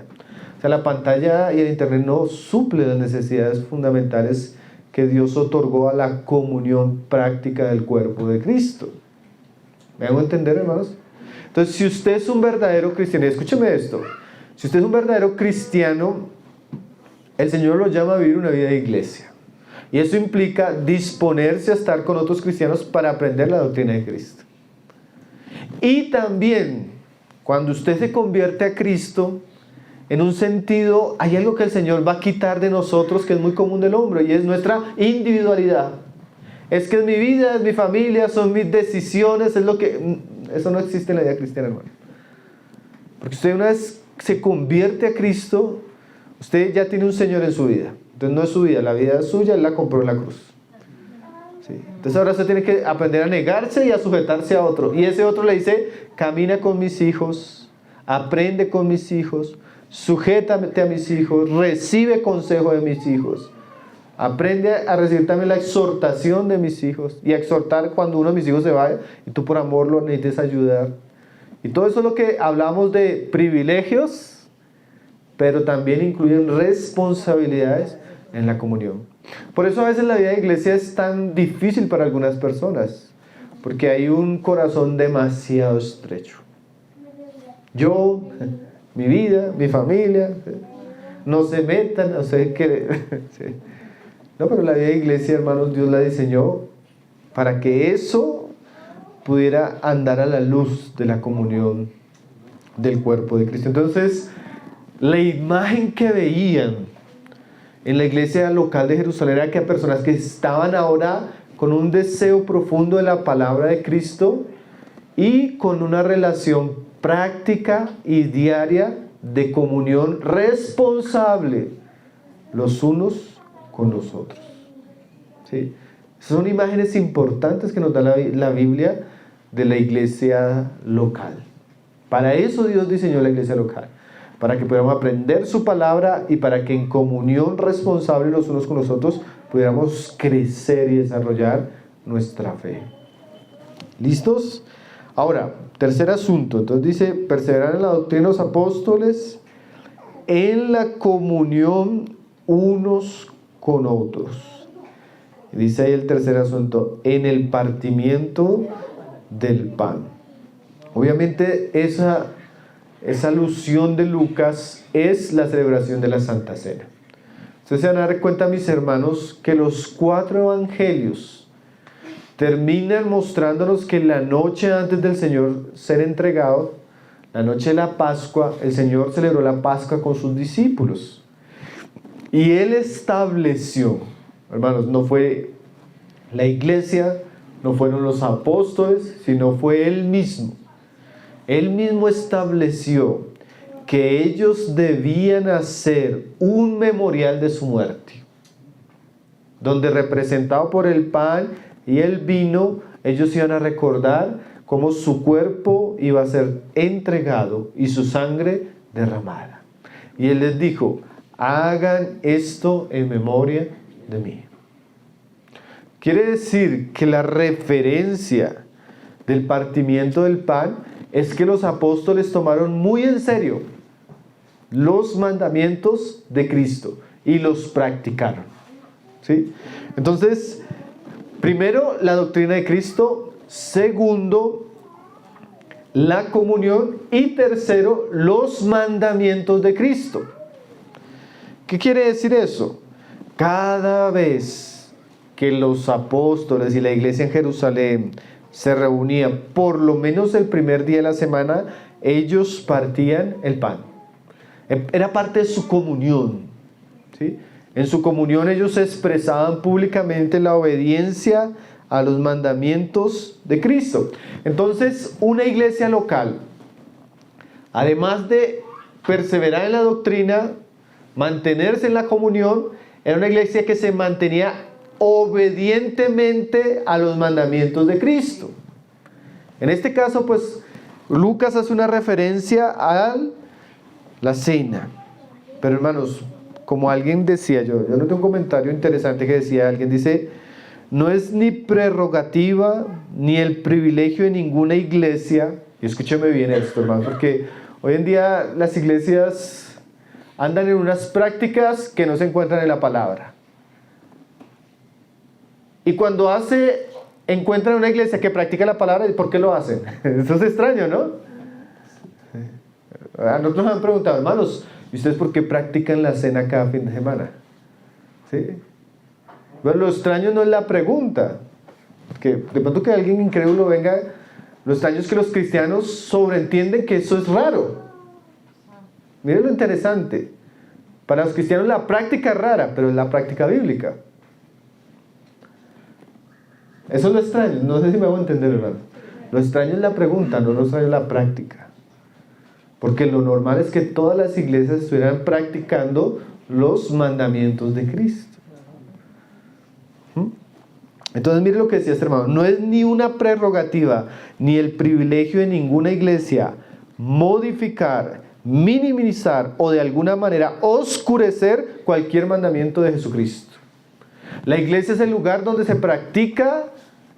O sea, la pantalla y el internet no suple las necesidades fundamentales que Dios otorgó a la comunión práctica del cuerpo de Cristo. ¿Me hago entender, hermanos? Entonces, si usted es un verdadero cristiano, y escúcheme esto, Si usted es un verdadero cristiano, el Señor lo llama a vivir una vida de iglesia. Y eso implica disponerse a estar con otros cristianos para aprender la doctrina de Cristo. Y también, cuando usted se convierte a Cristo, en un sentido, hay algo que el Señor va a quitar de nosotros que es muy común del hombre, y es nuestra individualidad. Es que es mi vida, es mi familia, son mis decisiones, es lo que... Eso no existe en la vida cristiana, hermano. Porque usted una vez se convierte a Cristo, usted ya tiene un Señor en su vida. Entonces no es su vida, la vida es suya, Él la compró en la cruz. ¿Sí? Entonces ahora usted tiene que aprender a negarse y a sujetarse a otro. Y ese otro le dice, camina con mis hijos, aprende con mis hijos, sujétate a mis hijos, recibe consejo de mis hijos. Aprende a recibir también la exhortación de mis hijos y a exhortar cuando uno de mis hijos se vaya y tú por amor lo necesites ayudar. Y todo eso es lo que hablamos de privilegios, pero también incluyen responsabilidades en la comunión. Por eso a veces la vida de iglesia es tan difícil para algunas personas, porque hay un corazón demasiado estrecho. Yo, mi vida, mi familia, no se metan, no sé qué. Sí. No, pero la vida de iglesia, hermanos, Dios la diseñó para que eso pudiera andar a la luz de la comunión del cuerpo de Cristo. Entonces, la imagen que veían en la iglesia local de Jerusalén era que personas que estaban ahora con un deseo profundo de la palabra de Cristo y con una relación práctica y diaria de comunión responsable los unos con los otros. ¿Sí? Son imágenes importantes que nos da la Biblia de la iglesia local. Para eso Dios diseñó la iglesia local, para que podamos aprender su palabra y para que en comunión responsable los unos con los otros pudiéramos crecer y desarrollar nuestra fe. ¿Listos? Ahora, tercer asunto. Entonces dice, perseverar en la doctrina de los apóstoles, en la comunión unos con otros. Y dice ahí el tercer asunto, en el partimiento del pan. Obviamente esa alusión de Lucas es la celebración de la Santa Cena. Ustedes se van a dar cuenta, mis hermanos, que los 4 evangelios terminan mostrándonos que la noche antes del Señor ser entregado, la noche de la Pascua, el Señor celebró la Pascua con sus discípulos. Y Él estableció, hermanos, no fue la iglesia, no fueron los apóstoles, sino fue Él mismo. Él mismo estableció que ellos debían hacer un memorial de su muerte, donde representado por el pan y el vino, ellos iban a recordar cómo su cuerpo iba a ser entregado y su sangre derramada. Y Él les dijo, hagan esto en memoria de mí. Quiere decir que la referencia del partimiento del pan es que los apóstoles tomaron muy en serio los mandamientos de Cristo y los practicaron. ¿Sí? Entonces, primero, la doctrina de Cristo. Segundo, la comunión. Y tercero, los mandamientos de Cristo. ¿Qué quiere decir eso? Cada vez que los apóstoles y la iglesia en Jerusalén se reunían, por lo menos el primer día de la semana, ellos partían el pan. Era parte de su comunión. ¿Sí? En su comunión ellos expresaban públicamente la obediencia a los mandamientos de Cristo. Entonces, una iglesia local, además de perseverar en la doctrina, mantenerse en la comunión, era una iglesia que se mantenía obedientemente a los mandamientos de Cristo. En este caso, pues, Lucas hace una referencia a la cena. Pero hermanos, como alguien decía, yo noté un comentario interesante que decía, alguien dice, no es ni prerrogativa ni el privilegio de ninguna iglesia, y escúcheme bien esto, hermano, porque hoy en día las iglesias andan en unas prácticas que no se encuentran en la palabra. Y cuando encuentran una iglesia que practica la palabra, ¿por qué lo hacen? Eso es extraño, ¿no? A nosotros nos han preguntado, hermanos, ¿y ustedes por qué practican la cena cada fin de semana? ¿Sí? Pero lo extraño no es la pregunta. Que de pronto que alguien incrédulo venga, lo extraño es que los cristianos sobreentienden que eso es raro. Miren lo interesante. Para los cristianos la práctica es rara, pero es la práctica bíblica. Eso es lo extraño. No sé si me hago entender, hermano. Lo extraño es la pregunta, no lo extraño es la práctica. Porque lo normal es que todas las iglesias estuvieran practicando los mandamientos de Cristo. Entonces mire lo que decía este hermano. No es ni una prerrogativa ni el privilegio de ninguna iglesia modificar, minimizar o de alguna manera oscurecer cualquier mandamiento de Jesucristo. La iglesia es el lugar donde se practica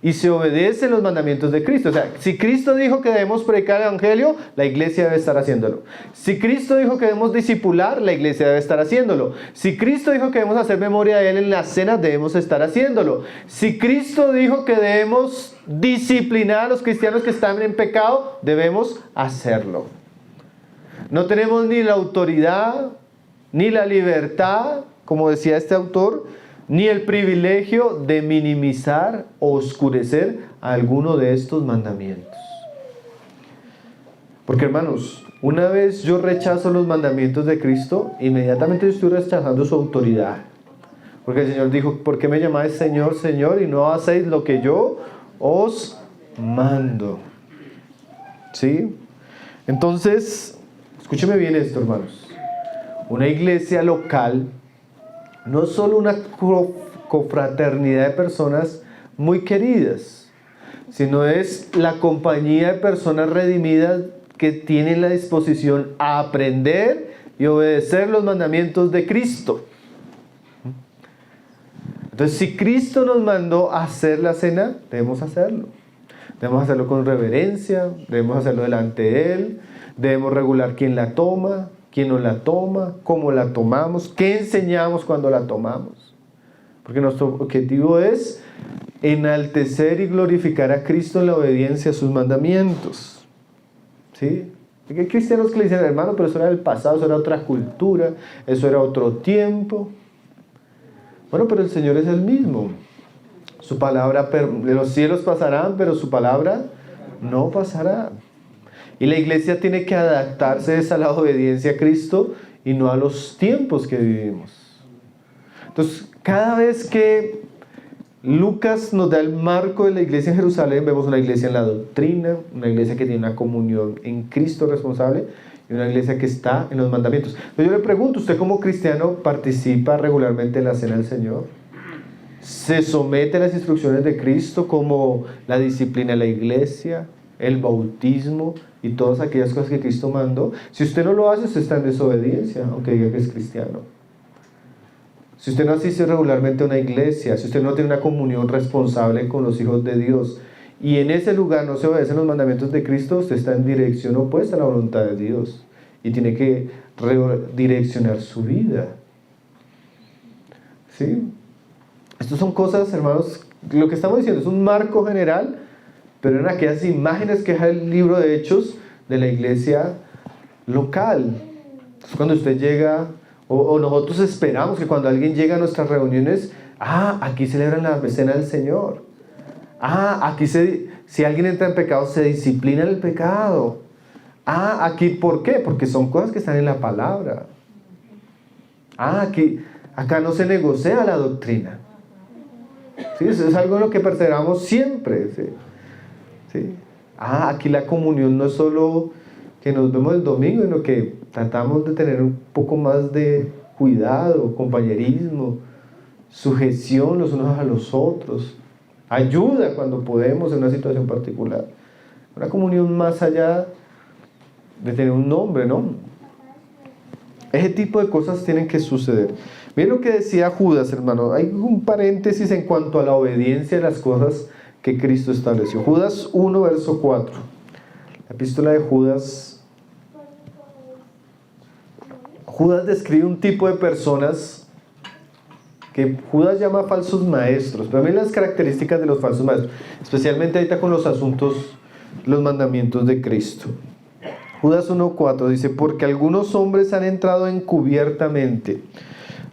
y se obedecen los mandamientos de Cristo. O sea, si Cristo dijo que debemos predicar el evangelio, la iglesia debe estar haciéndolo. Si Cristo dijo que debemos discipular, la iglesia debe estar haciéndolo. Si Cristo dijo que debemos hacer memoria de Él en la cena, debemos estar haciéndolo. Si Cristo dijo que debemos disciplinar a los cristianos que están en pecado, debemos hacerlo. No tenemos ni la autoridad, ni la libertad, como decía este autor, ni el privilegio de minimizar o oscurecer alguno de estos mandamientos. Porque hermanos, una vez yo rechazo los mandamientos de Cristo, inmediatamente yo estoy rechazando su autoridad. Porque el Señor dijo, ¿por qué me llamáis Señor, Señor, y no hacéis lo que yo os mando? ¿Sí? Entonces, escúcheme bien esto, hermanos. Una iglesia local no es solo una confraternidad de personas muy queridas, sino es la compañía de personas redimidas que tienen la disposición a aprender y obedecer los mandamientos de Cristo. Entonces, si Cristo nos mandó a hacer la cena, debemos hacerlo. Debemos hacerlo con reverencia, debemos hacerlo delante de Él, debemos regular quién la toma, quién no la toma, cómo la tomamos, qué enseñamos cuando la tomamos. Porque nuestro objetivo es enaltecer y glorificar a Cristo en la obediencia a sus mandamientos. ¿Sí? Hay cristianos que le dicen, hermano, pero eso era del pasado, eso era otra cultura, eso era otro tiempo. Bueno, pero el Señor es el mismo. Su palabra, los cielos pasarán, pero su palabra no pasará. Y la iglesia tiene que adaptarse a la obediencia a Cristo y no a los tiempos que vivimos. Entonces, cada vez que Lucas nos da el marco de la iglesia en Jerusalén, vemos una iglesia en la doctrina, una iglesia que tiene una comunión en Cristo responsable y una iglesia que está en los mandamientos. Entonces yo le pregunto, ¿usted como cristiano participa regularmente en la cena del Señor? ¿Se somete a las instrucciones de Cristo como la disciplina de la iglesia, el bautismo y todas aquellas cosas que Cristo mandó? Si usted no lo hace, usted está en desobediencia, aunque diga que es cristiano. Si usted no asiste regularmente a una iglesia, si usted no tiene una comunión responsable con los hijos de Dios, y en ese lugar no se obedecen los mandamientos de Cristo, usted está en dirección opuesta a la voluntad de Dios, y tiene que redireccionar su vida. ¿Sí? Estas son cosas, hermanos, lo que estamos diciendo es un marco general, pero en aquellas imágenes que deja el libro de Hechos de la iglesia local. Entonces, cuando usted llega, o nosotros esperamos que cuando alguien llega a nuestras reuniones, aquí celebran la cena del Señor. Aquí si alguien entra en pecado, se disciplina el pecado. Aquí, ¿por qué? Porque son cosas que están en la palabra. Acá no se negocia la doctrina. ¿Sí? Eso es algo en lo que perseveramos siempre. ¿Sí? ¿Sí? Aquí la comunión no es solo que nos vemos el domingo, sino que tratamos de tener un poco más de cuidado, compañerismo, sujeción los unos a los otros, ayuda cuando podemos en una situación particular. Una comunión más allá de tener un nombre, ¿no? Ese tipo de cosas tienen que suceder. Miren lo que decía Judas, hermano. Hay un paréntesis en cuanto a la obediencia de las cosas que Cristo estableció. Judas 1, verso 4. La epístola de Judas. Judas describe un tipo de personas que Judas llama falsos maestros. Pero miren las características de los falsos maestros, especialmente ahorita con los asuntos, los mandamientos de Cristo. Judas 1:4 dice, porque algunos hombres han entrado encubiertamente,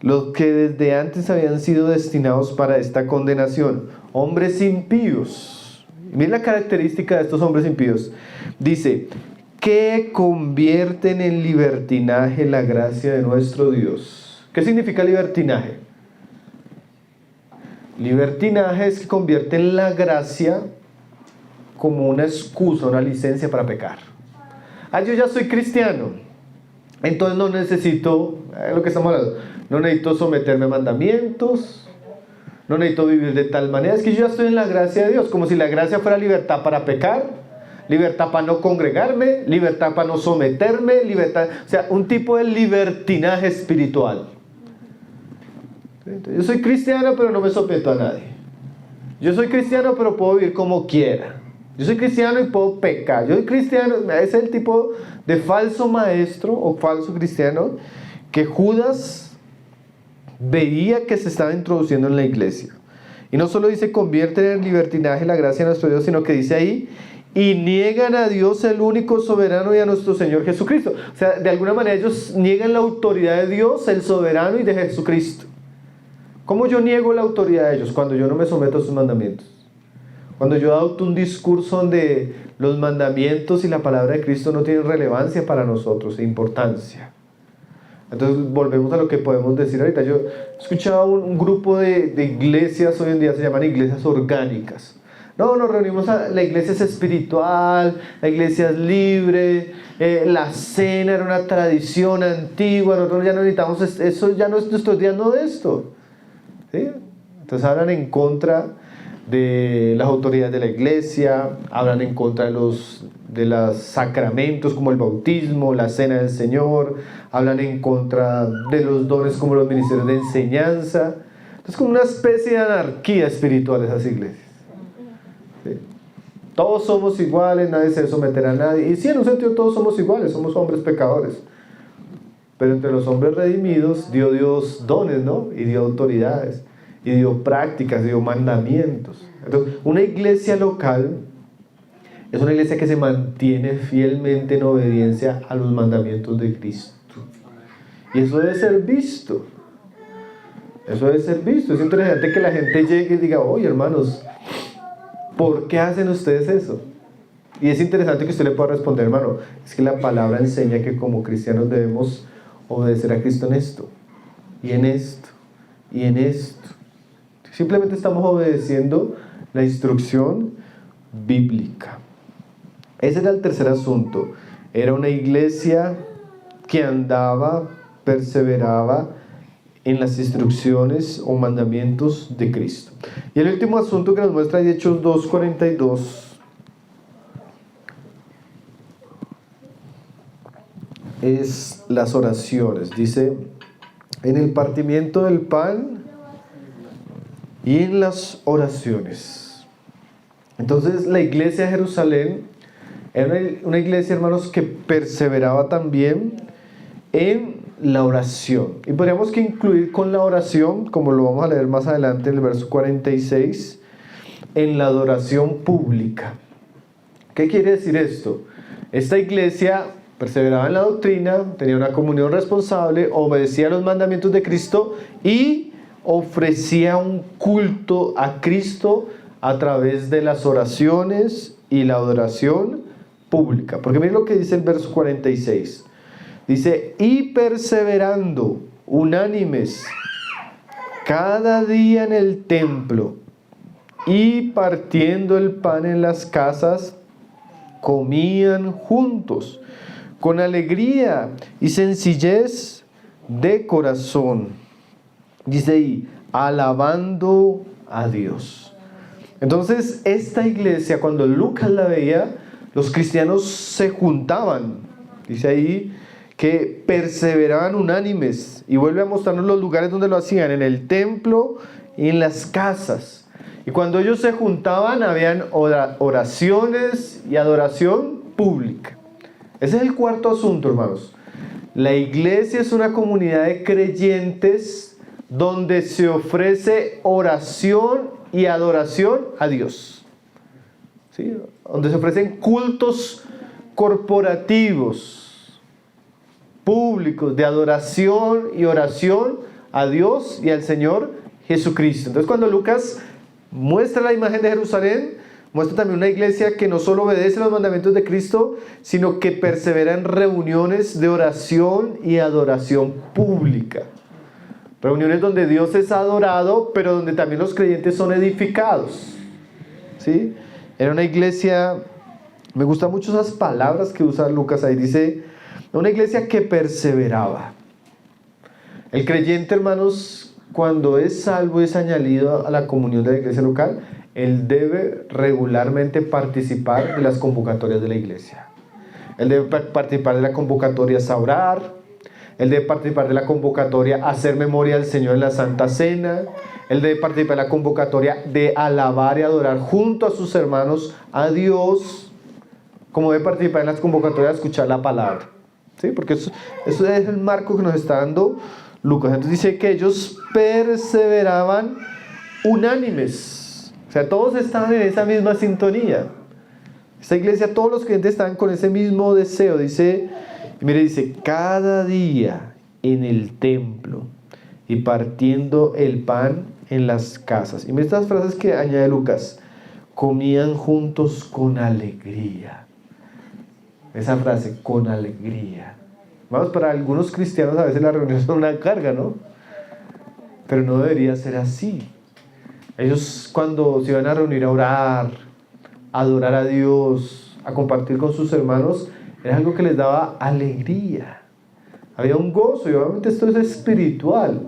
los que desde antes habían sido destinados para esta condenación, hombres impíos. Miren la característica de estos hombres impíos. Dice, que convierten en libertinaje la gracia de nuestro Dios. ¿Qué significa libertinaje? Libertinaje es que convierten la gracia como una excusa, una licencia para pecar. Yo ya soy cristiano, entonces no necesito, lo que estamos hablando, no necesito someterme a mandamientos, no necesito vivir de tal manera. Es que yo ya estoy en la gracia de Dios, como si la gracia fuera libertad para pecar, libertad para no congregarme, libertad para no someterme, libertad, o sea, un tipo de libertinaje espiritual. Yo soy cristiano, pero no me someto a nadie. Yo soy cristiano, pero puedo vivir como quiera. Yo soy cristiano y puedo pecar. Yo soy cristiano, ese es el tipo de falso maestro o falso cristiano que Judas veía que se estaba introduciendo en la iglesia. Y no solo dice convierten en libertinaje la gracia de nuestro Dios, sino que dice ahí, y niegan a Dios el único soberano y a nuestro Señor Jesucristo. O sea, de alguna manera ellos niegan la autoridad de Dios, el soberano y de Jesucristo. ¿Cómo yo niego la autoridad de ellos? Cuando yo no me someto a sus mandamientos. Cuando yo adopto un discurso donde los mandamientos y la palabra de Cristo no tienen relevancia para nosotros e importancia. Entonces volvemos a lo que podemos decir ahorita. Yo escuchaba un grupo de iglesias, hoy en día se llaman iglesias orgánicas. No, nos reunimos, la iglesia es espiritual, la iglesia es libre, la cena era una tradición antigua, nosotros ya no necesitamos, eso ya no es nuestros días, no de esto. ¿Sí? Entonces hablan en contra de las autoridades de la iglesia, hablan en contra de los sacramentos como el bautismo, la cena del Señor, hablan en contra de los dones como los ministerios de enseñanza. Entonces como una especie de anarquía espiritual esas iglesias. ¿Sí? Todos somos iguales, nadie se debe someter a nadie. Y sí, en un sentido todos somos iguales, somos hombres pecadores. Pero entre los hombres redimidos dio Dios dones, ¿no? Y dio autoridades, y dio prácticas, dio mandamientos. Entonces, una iglesia local es una iglesia que se mantiene fielmente en obediencia a los mandamientos de Cristo. Y eso debe ser visto. Eso debe ser visto. Es interesante que la gente llegue y diga, oye hermanos, ¿por qué hacen ustedes eso? Y es interesante que usted le pueda responder, hermano, es que la palabra enseña que como cristianos debemos obedecer a Cristo en esto, y en esto, y en esto. Simplemente estamos obedeciendo la instrucción bíblica. Ese era el tercer asunto. Era una iglesia que andaba, perseveraba en las instrucciones o mandamientos de Cristo. Y el último asunto que nos muestra en Hechos 2:42 es las oraciones. Dice, en el partimiento del pan y en las oraciones. Entonces la iglesia de Jerusalén era una iglesia, hermanos, que perseveraba también en la oración. Y podríamos que incluir con la oración, como lo vamos a leer más adelante en el verso 46, en la adoración pública. ¿Qué quiere decir esto? Esta iglesia perseveraba en la doctrina, tenía una comunión responsable, obedecía los mandamientos de Cristo y ofrecía un culto a Cristo a través de las oraciones y la adoración pública. Porque miren lo que dice el verso 46. Dice, y perseverando unánimes cada día en el templo y partiendo el pan en las casas, comían juntos con alegría y sencillez de corazón. Dice ahí, alabando a Dios. Entonces, esta iglesia, cuando Lucas la veía, los cristianos se juntaban. Dice ahí que perseveraban unánimes. Y vuelve a mostrarnos los lugares donde lo hacían, en el templo y en las casas. Y cuando ellos se juntaban, habían oraciones y adoración pública. Ese es el cuarto asunto, hermanos. La iglesia es una comunidad de creyentes donde se ofrece oración y adoración a Dios. ¿Sí? Donde se ofrecen cultos corporativos, públicos, de adoración y oración a Dios y al Señor Jesucristo. Entonces, cuando Lucas muestra la imagen de Jerusalén, muestra también una iglesia que no solo obedece los mandamientos de Cristo, sino que persevera en reuniones de oración y adoración pública. Reuniones donde Dios es adorado, pero donde también los creyentes son edificados. ¿Sí? Era una iglesia, me gustan mucho esas palabras que usa Lucas ahí, dice, una iglesia que perseveraba. El creyente, hermanos, cuando es salvo y es añadido a la comunión de la iglesia local, él debe regularmente participar de las convocatorias de la iglesia. Él debe participar de la convocatoria a orar. Él debe participar de la convocatoria a hacer memoria al Señor en la Santa Cena. Él debe participar de la convocatoria de alabar y adorar junto a sus hermanos a Dios. Como debe participar en las convocatorias de escuchar la palabra. ¿Sí? Porque eso es el marco que nos está dando Lucas. Entonces dice que ellos perseveraban unánimes. O sea, todos estaban en esa misma sintonía. Esta iglesia, todos los creyentes estaban con ese mismo deseo. Dice, cada día en el templo y partiendo el pan en las casas. Y mira estas frases que añade Lucas. Comían juntos con alegría. Esa frase, con alegría. Vamos, para algunos cristianos a veces las reuniones son una carga, ¿no? Pero no debería ser así. Ellos cuando se iban a reunir a orar, a adorar a Dios, a compartir con sus hermanos, era algo que les daba alegría. Había un gozo y obviamente esto es espiritual.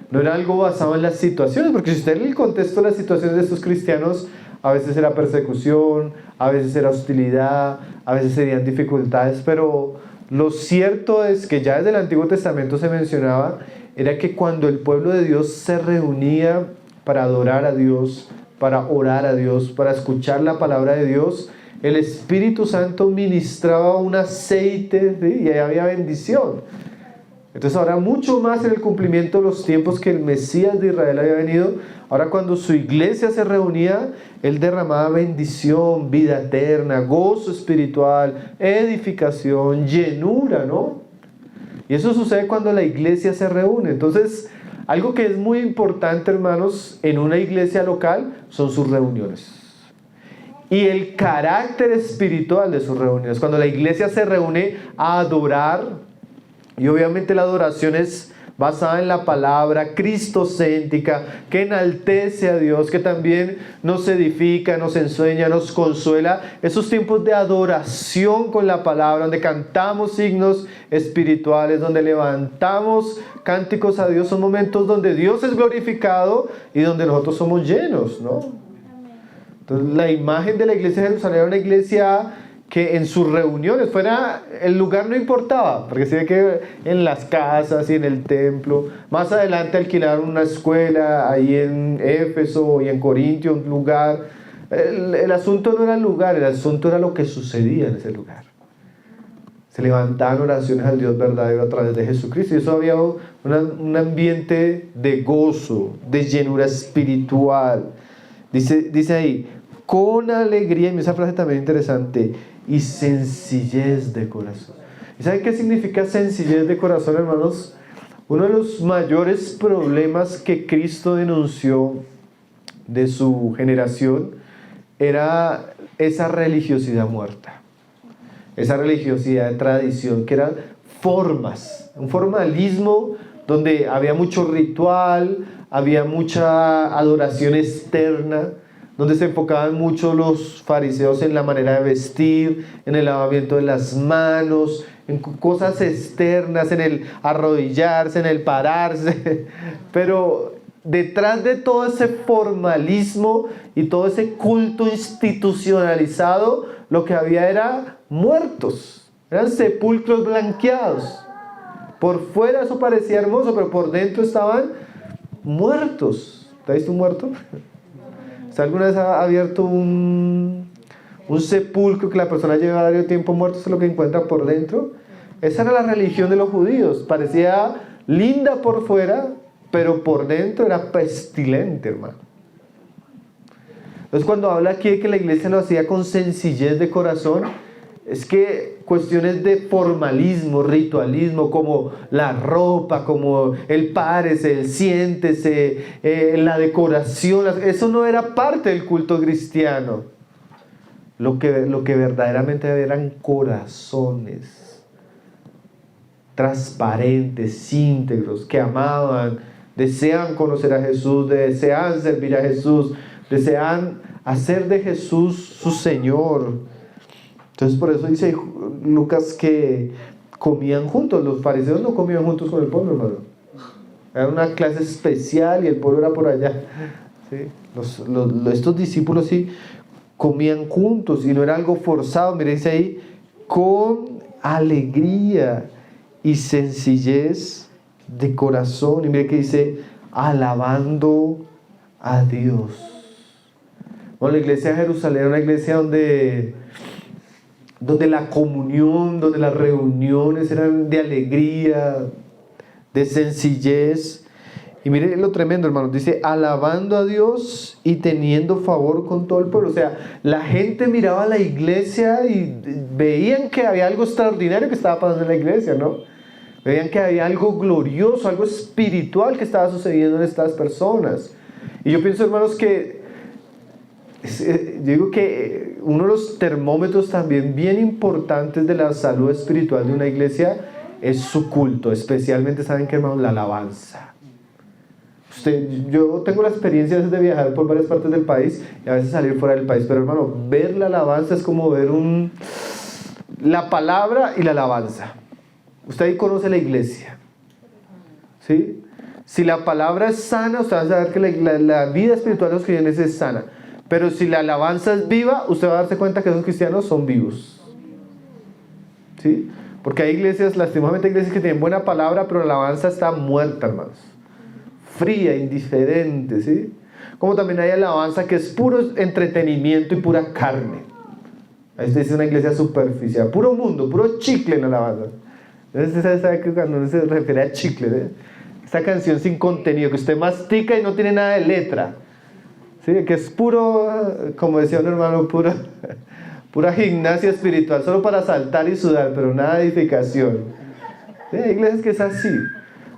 No era algo basado en las situaciones, porque si usted lee el contexto de las situaciones de estos cristianos, a veces era persecución, a veces era hostilidad, a veces serían dificultades, pero lo cierto es que ya desde el Antiguo Testamento se mencionaba, era que cuando el pueblo de Dios se reunía para adorar a Dios, para orar a Dios, para escuchar la palabra de Dios, el Espíritu Santo ministraba un aceite, ¿sí? Y ahí había bendición. Entonces ahora mucho más en el cumplimiento de los tiempos que el Mesías de Israel había venido, ahora cuando su iglesia se reunía, Él derramaba bendición, vida eterna, gozo espiritual, edificación, llenura, ¿no? Y eso sucede cuando la iglesia se reúne. Entonces, algo que es muy importante, hermanos, en una iglesia local son sus reuniones. Y el carácter espiritual de sus reuniones. Cuando la iglesia se reúne a adorar, y obviamente la adoración es basada en la palabra cristocéntrica, que enaltece a Dios, que también nos edifica, nos enseña, nos consuela. Esos tiempos de adoración con la palabra, donde cantamos signos espirituales, donde levantamos cánticos a Dios, son momentos donde Dios es glorificado y donde nosotros somos llenos, ¿no? Entonces, la imagen de la iglesia de Jerusalén era una iglesia que en sus reuniones fuera, el lugar no importaba, porque se ve que en las casas y en el templo, más adelante alquilaron una escuela ahí en Éfeso y en Corintio, un lugar. El asunto no era el lugar, el asunto era lo que sucedía en ese lugar. Se levantaban oraciones al Dios verdadero a través de Jesucristo, y eso había un ambiente de gozo, de llenura espiritual. Dice ahí, con alegría, y esa frase también interesante, y sencillez de corazón. ¿Y saben qué significa sencillez de corazón, hermanos? Uno de los mayores problemas que Cristo denunció de su generación era esa religiosidad muerta, esa religiosidad de tradición, que eran formas, un formalismo donde había mucho ritual, había mucha adoración externa, donde se enfocaban mucho los fariseos en la manera de vestir, en el lavamiento de las manos, en cosas externas, en el arrodillarse, en el pararse. Pero detrás de todo ese formalismo y todo ese culto institucionalizado, lo que había era muertos, eran sepulcros blanqueados. Por fuera eso parecía hermoso, pero por dentro estaban muertos. ¿Te has visto un muerto? ¿Usted alguna vez ha abierto un sepulcro que la persona lleva varios tiempo muerto? ¿Eso es lo que encuentra por dentro? Esa era la religión de los judíos. Parecía linda por fuera, pero por dentro era pestilente, hermano. Entonces, cuando habla aquí de que la iglesia lo hacía con sencillez de corazón, Es que cuestiones de formalismo, ritualismo, como la ropa, como el párese, el siéntese, la decoración, eso no era parte del culto cristiano. Lo que verdaderamente eran corazones transparentes, íntegros, que amaban, desean conocer a Jesús, desean servir a Jesús, desean hacer de Jesús su Señor. Entonces por eso dice Lucas que comían juntos. Los fariseos no comían juntos con el pueblo, hermano. Era una clase especial y el pueblo era por allá. ¿Sí? Estos discípulos sí comían juntos y no era algo forzado. Mire, dice ahí, con alegría y sencillez de corazón. Y mire que dice, alabando a Dios. Bueno, la iglesia de Jerusalén era una iglesia donde la comunión, donde las reuniones eran de alegría, de sencillez. Y mire lo tremendo, hermanos, dice, alabando a Dios y teniendo favor con todo el pueblo. O sea, la gente miraba a la iglesia y veían que había algo extraordinario que estaba pasando en la iglesia, ¿no? Veían que había algo glorioso, algo espiritual que estaba sucediendo en estas personas. Y yo pienso, hermanos, que yo digo que uno de los termómetros también bien importantes de la salud espiritual de una iglesia es su culto, especialmente, ¿saben qué, hermanos? La alabanza. Yo tengo la experiencia a veces de viajar por varias partes del país y a veces salir fuera del país, pero hermano, ver la alabanza es como ver la palabra y la alabanza. Usted ahí conoce la iglesia, ¿sí? Si la palabra es sana, usted va a saber que la vida espiritual de los cristianos es sana. Pero si la alabanza es viva, usted va a darse cuenta que esos cristianos son vivos. ¿Sí? Porque hay iglesias, lastimosamente hay iglesias que tienen buena palabra, pero la alabanza está muerta, hermanos. Fría, indiferente, ¿sí? Como también hay alabanza que es puro entretenimiento y pura carne. Ahí es una iglesia superficial, puro mundo, puro chicle en alabanza. Entonces, ¿sabe que cuando uno se refiere a chicle, esta canción sin contenido, que usted mastica y no tiene nada de letra? ¿Sí? Que es puro, como decía un hermano, pura gimnasia espiritual, solo para saltar y sudar, pero nada de edificación. ¿Sí? Hay iglesias que es así.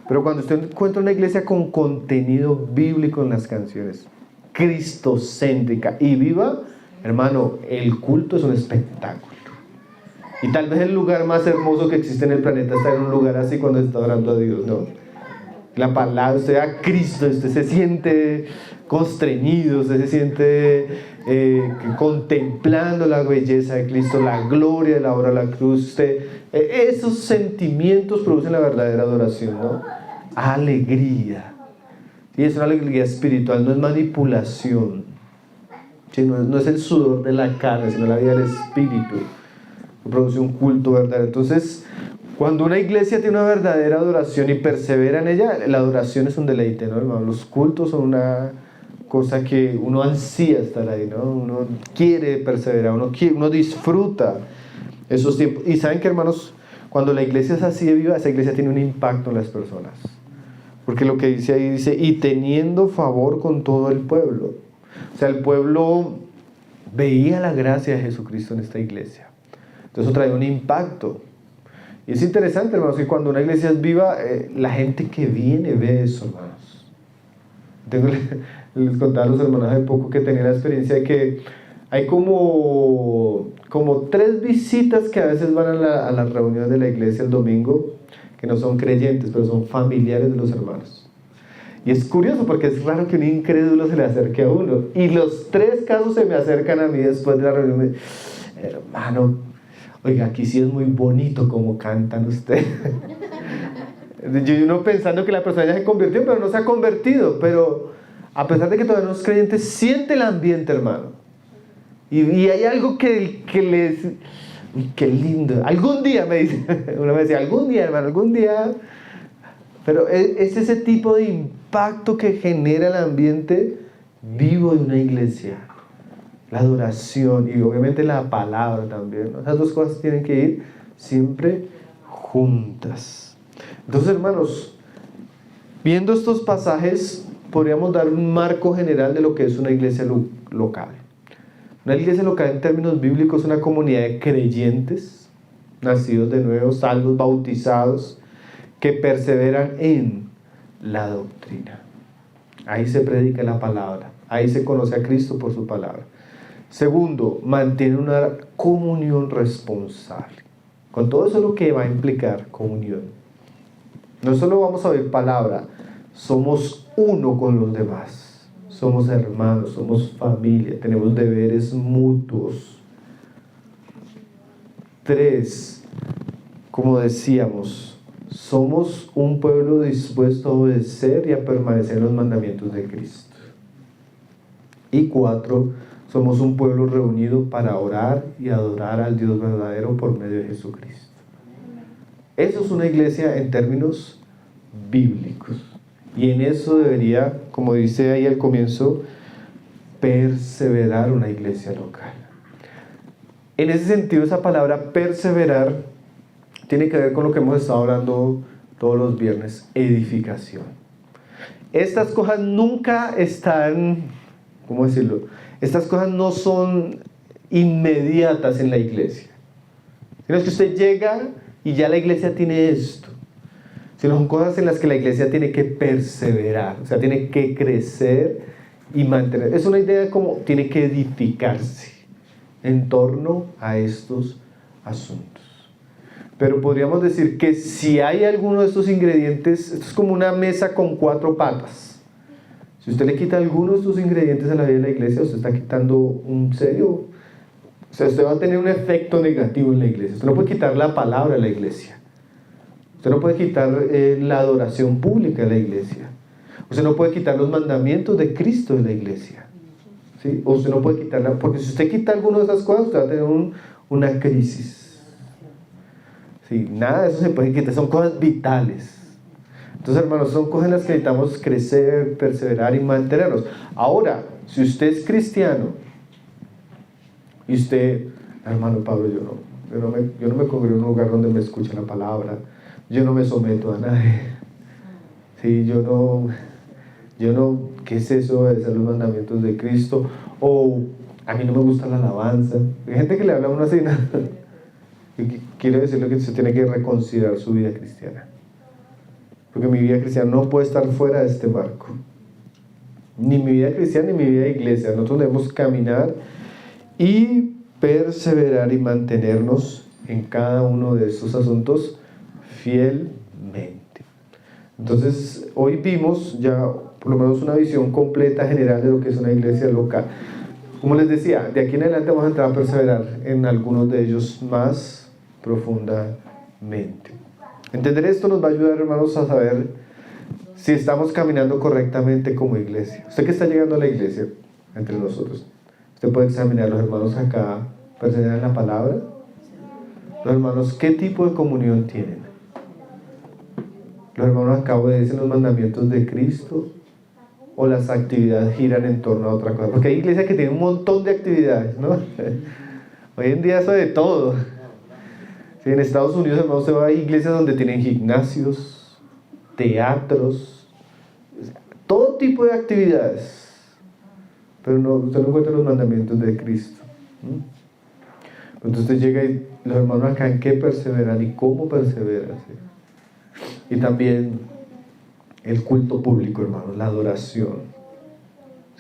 Pero cuando usted encuentra una iglesia con contenido bíblico en las canciones, cristocéntrica y viva, hermano, el culto es un espectáculo. Y tal vez el lugar más hermoso que existe en el planeta está en un lugar así cuando se está orando a Dios, ¿no? La palabra, usted a Cristo, usted se siente constreñido, usted se siente contemplando la belleza de Cristo, la gloria de la obra de la cruz. Esos sentimientos producen la verdadera adoración, ¿no? Alegría. Y es una alegría espiritual, no es manipulación. ¿Sí? No es el sudor de la carne, sino la vida del espíritu. Produce un culto verdadero. Entonces, cuando una iglesia tiene una verdadera adoración y persevera en ella, la adoración es un deleite, ¿no, hermano? Los cultos son una cosa que uno ansía estar ahí, ¿no? Uno quiere perseverar, uno disfruta esos tiempos. Y saben que, hermanos, cuando la iglesia es así de viva, esa iglesia tiene un impacto en las personas. Porque lo que dice ahí dice, y teniendo favor con todo el pueblo. O sea, el pueblo veía la gracia de Jesucristo en esta iglesia. Entonces eso trae un impacto. Y es interesante, hermanos, que cuando una iglesia es viva, la gente que viene ve eso, hermanos. Les contaba a los hermanos hace poco que tenía la experiencia de que hay como 3 visitas que a veces van a las reuniones de la iglesia el domingo, que no son creyentes, pero son familiares de los hermanos. Y es curioso porque es raro que un incrédulo se le acerque a uno. Y los 3 casos se me acercan a mí después de la reunión. Hermano, oiga, aquí sí es muy bonito como cantan ustedes. Uno pensando que la persona ya se convirtió, pero no se ha convertido. Pero a pesar de que todavía no es creyente, siente el ambiente, hermano. Y hay algo que les... Uy, qué lindo. Algún día, me dice. Uno me decía, algún día, hermano, algún día. Pero es ese tipo de impacto que genera el ambiente vivo de una iglesia. La adoración y obviamente la palabra también, ¿no? Esas 2 cosas tienen que ir siempre juntas. Entonces, hermanos, viendo estos pasajes, podríamos dar un marco general de lo que es una iglesia local. Una iglesia local en términos bíblicos es una comunidad de creyentes, nacidos de nuevo, salvos, bautizados, que perseveran en la doctrina. Ahí se predica la palabra, ahí se conoce a Cristo por su palabra. Segundo, mantiene una comunión responsable. Con todo eso es lo que va a implicar comunión. No solo vamos a oír palabra, somos uno con los demás. Somos hermanos, somos familia, tenemos deberes mutuos. 3, como decíamos, somos un pueblo dispuesto a obedecer y a permanecer en los mandamientos de Cristo. Y 4, somos un pueblo reunido para orar y adorar al Dios verdadero por medio de Jesucristo. Eso es una iglesia en términos bíblicos. Y en eso debería, como dice ahí al comienzo, perseverar una iglesia local. En ese sentido, esa palabra perseverar tiene que ver con lo que hemos estado hablando todos los viernes: edificación. Estas cosas nunca están, ¿cómo decirlo? Estas cosas no son inmediatas en la iglesia. Sino que usted llega y ya la iglesia tiene esto. Sino son cosas en las que la iglesia tiene que perseverar, o sea, tiene que crecer y mantener. Es una idea de cómo tiene que edificarse en torno a estos asuntos. Pero podríamos decir que si hay alguno de estos ingredientes, esto es como una mesa con 4 patas. Si usted le quita alguno de estos ingredientes a la vida de la iglesia, usted está quitando un serio, o sea, usted va a tener un efecto negativo en la iglesia. Usted no puede quitar la palabra de la iglesia. Usted no puede quitar la adoración pública de la iglesia. Usted no puede quitar los mandamientos de Cristo de la iglesia. ¿Sí? O usted no puede quitarla, porque si usted quita alguna de esas cosas, usted va a tener una crisis. ¿Sí? Nada de eso se puede quitar, son cosas vitales. Entonces, hermanos, son cosas en las que necesitamos crecer, perseverar y mantenernos. Ahora, si usted es cristiano y usted, hermano Pablo, yo no me congrego en un lugar donde me escuche la palabra, yo no me someto a nadie, ¿sí? Yo no, ¿qué es eso de hacer los mandamientos de Cristo? O a mí no me gusta la alabanza. Hay gente que le habla a uno así, ¿no? Y quiere decirle que usted tiene que reconsiderar su vida cristiana. Porque mi vida cristiana no puede estar fuera de este marco. Ni mi vida cristiana ni mi vida de iglesia. Nosotros debemos caminar y perseverar y mantenernos en cada uno de estos asuntos fielmente. Entonces, hoy vimos ya por lo menos una visión completa general de lo que es una iglesia local. Como les decía, de aquí en adelante vamos a entrar a perseverar en algunos de ellos más profundamente. Entender esto nos va a ayudar, hermanos, a saber si estamos caminando correctamente como iglesia. Usted que está llegando a la iglesia, entre nosotros, usted puede examinar: los hermanos acá perseveran en la palabra. Los hermanos, ¿qué tipo de comunión tienen? Los hermanos acá obedecen los mandamientos de Cristo, o las actividades giran en torno a otra cosa. Porque hay iglesias que tienen un montón de actividades, ¿no? Hoy en día eso de todo. Sí, en Estados Unidos, hermanos, se va a iglesias donde tienen gimnasios, teatros, todo tipo de actividades. Pero usted no encuentra los mandamientos de Cristo. Entonces usted llega y los hermanos acá en qué perseveran y cómo perseveran. ¿Sí? Y también el culto público, hermano, la adoración.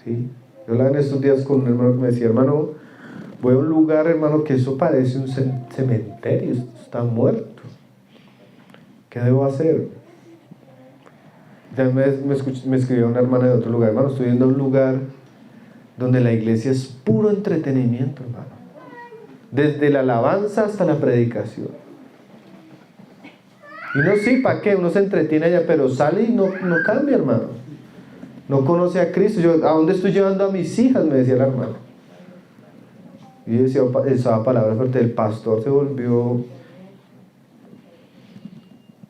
¿Sí? Yo hablaba en estos días con un hermano que me decía: hermano, voy a un lugar, hermano, que eso parece un cementerio, está muerto. ¿Qué debo hacer? También me escribió una hermana de otro lugar: hermano, estoy yendo a un lugar donde la iglesia es puro entretenimiento, hermano. Desde la alabanza hasta la predicación. Y no, sí, ¿para qué? Uno se entretiene allá, pero sale y no cambia, hermano. No conoce a Cristo. Yo, ¿a dónde estoy llevando a mis hijas?, me decía la hermana. Y yo decía esa palabra fuerte: el pastor se volvió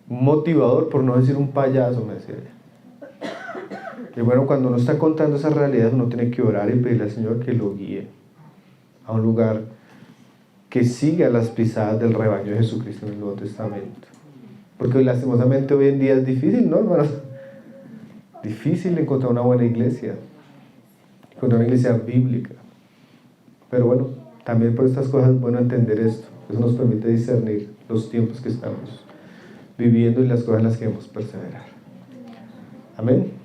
un motivador, por no decir un payaso, me decía ella. Y bueno, cuando uno está contando esa realidad, uno tiene que orar y pedirle al Señor que lo guíe a un lugar que siga las pisadas del rebaño de Jesucristo en el Nuevo Testamento. Porque lastimosamente hoy en día es difícil, ¿no, hermanos? Difícil encontrar una buena iglesia, encontrar una iglesia bíblica. Pero bueno, también por estas cosas es bueno entender esto. Eso nos permite discernir los tiempos que estamos viviendo y las cosas en las que debemos perseverar. Amén.